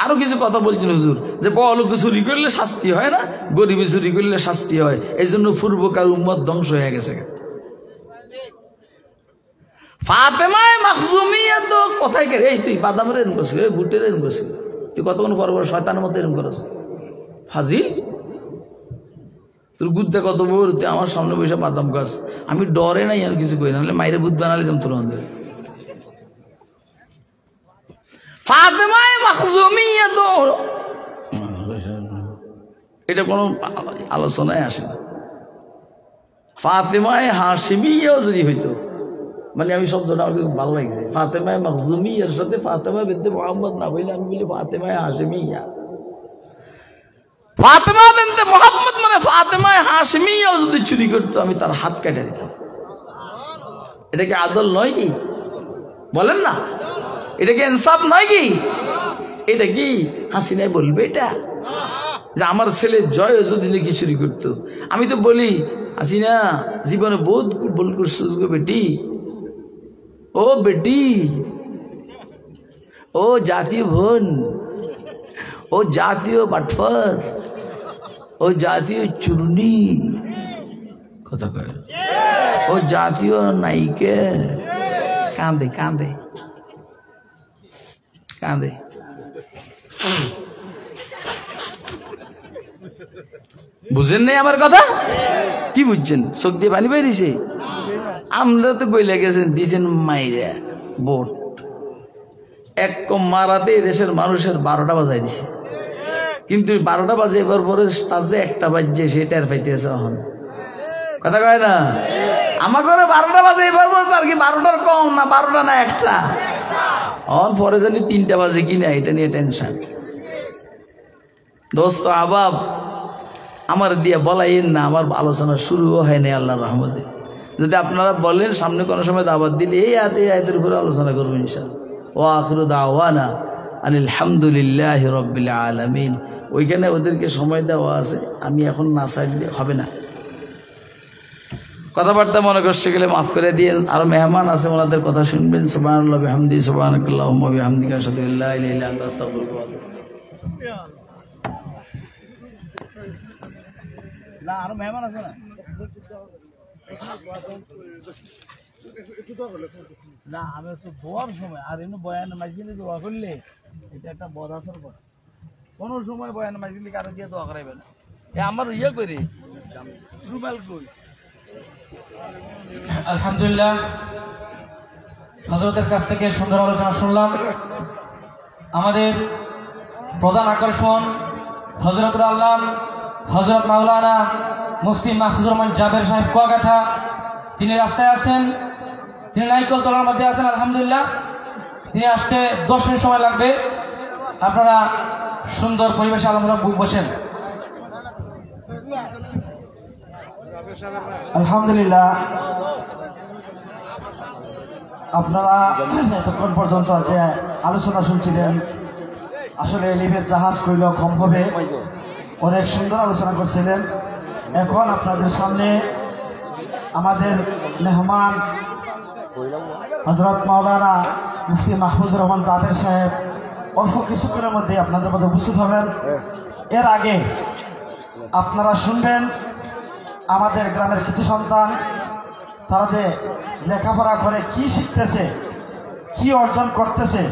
আরো কিছু কথা বলছেন হুজুর, যে বড় লোক চুরি করলে শাস্তি হয় না, গরিবে চুরি করলে শাস্তি হয়, এই জন্য পূর্বকার উম্মত ধ্বংস হয়ে গেছে। ফাতেমায়ে মখজুমিয়া তো কথাই কে, এই তুই বাদামের এরম করছিস, ভুটের এরম করছিস, তুই কতক্ষণ পর পর শয়তানের মতো এরম করছ, ফাজিল, তোর গুদ্দা কত বড়, তুই আমার সামনে বসে বাদাম গাছ। আমি ডরে নাই আর কিছু করি না, মাইরে বুদ্ধ বানালে যেমন তোর অন্ধের। ফাতেমায়ে মখজুমিয়া তো এটা কোনো আলোচনায় আসে না। ফাতেমায়ে হাশিমিয়াও যদি হইতো, মানে আমি শব্দটা আমার খুব ভালো লাগছে, ফাতেমায়ে মখজুমিয়ার সাথে ফাতেমা বিনতে মুহাম্মদ না বলে আমি বলি ফাতেমায়ে হাশিমিয়া। ফাতেমা বিনতে মুহাম্মদ মানে ফাতেমায়ে হাশিমিয়াও যদি চুরি করতো, আমি তার হাত কেটে দিতাম। এটা কি আদল নয় কি? বলেন না, এটা কি ইনসাফ নয় কি? এটা কি হাসিনাই বলবে এটা যে আমার ছেলে জয় যদি নাকি চুরি করতো? আমি তো বলি, হাসিনা জীবনে বহুত ভুল করছিস গো বেটি, ও বেটি, ও জাতীয় বোন, ও জাতীয় বাটফার, ও জাতীয় চুরনি, কথা কয়, ও জাতীয় নায়িকা। কাঁদে কাঁদে কাঁদে। বুঝেন নাই আমার কথা? কি বুঝছেন? চোখ দিয়ে পানি বেরিয়েছে। আমরা তো বইলে গেছেন, দিয়েছেন মাইরা ভোট, এক কম মারাতে দেশের মানুষের 12টা বাজাই দিছে, কিন্তু 12টা বাজে এবার পরে তার যে 1টা বাজছে সেটার পাইতেছে এখন, কথা কয় না? আমার ঘরে 12টা বাজে এবার পরে আর কি 12টার কম না, 12টা না 1টা, এখন পরে জানি 3টা বাজে কিনা, এটা নিয়ে টেনশন। দোস্ত আবাব আমার দিয়ে বলাইন না, আমার আলোচনা শুরুও হয় নাই আল্লাহর রহমতে। যদি আপনারা বলেন সামনে কোনো সময় দাওয়াত দিলে এই আয়াতের উপরে আলোচনা করবো ইনশাআল্লাহ। ওয়া আখিরু দাওয়ানা আনিল হামদুলিল্লাহি রাব্বিল আলামিন। ওইখানে ওদেরকে সময় দেওয়া আছে, আমি এখন না চাইলে হবে না। কথাবার্তা মনে কষ্ট গেলে মাফ করে দিয়ে, আরো মেহমান আছে ওনাদের কথা শুনবেন। সুবহানাল্লাহি ওয়া বিহামদিহি, সুবহানাকাল্লাহুম্মা ওয়া বিহামদিকা, আশহাদু আল্লা ইলাহা ইল্লা আনতা, আস্তাগফিরুকা ওয়া আতুবু ইলাইক। না আরো মেহমান আছে না, না আমি একটু দোয়ার সময় আর এমনি বয়ান মাঝখানে দোয়া করলে এটা একটা বদ আসর করে। কোন সময় বয়ান মাঝখানে কারো দিয়ে দোয়া করাইবে না। আমার ইয়ে করি রুমাল কই। আলহামদুলিল্লাহ, হযরতের কাছ থেকে সুন্দর আলোচনা শুনলাম। আমাদের প্রধান আকর্ষণ হযরতুল আল্লাহ হযরত মাওলানা মুফতি মাহফুজুর রহমান জাবের সাহেব কুয়াকাটা, তিনি রাস্তায় আছেন, তিনি নাইকল তলার মধ্যে আছেন। আলহামদুলিল্লাহ, তিনি আসতে 10 মিনিট সময় লাগবে। আপনারা সুন্দর পরিবেশে আলহামদুলিল্লাহ বসেন। আলহামদুলিল্লাহ, আপনারা এতক্ষণ পর্যন্ত যে আলোচনা শুনছিলেন, আসলে লিবের জাহাজ কইল কম হবে, অনেক সুন্দর আলোচনা করছিলেন। এখন আপনাদের সামনে আমাদের মেহমান হযরত মাওলানা মুফতি মাহফুজুর রহমান জাবের সাহেব অল্প কিছুক্ষণের মধ্যে আপনাদের মধ্যে উপস্থিত হবেন। এর আগে আপনারা শুনবেন আমাদের গ্রামের কৃতি সন্তান, তারা যে লেখাপড়া করে কি শিখতেছে, কি অর্জন করতেছে।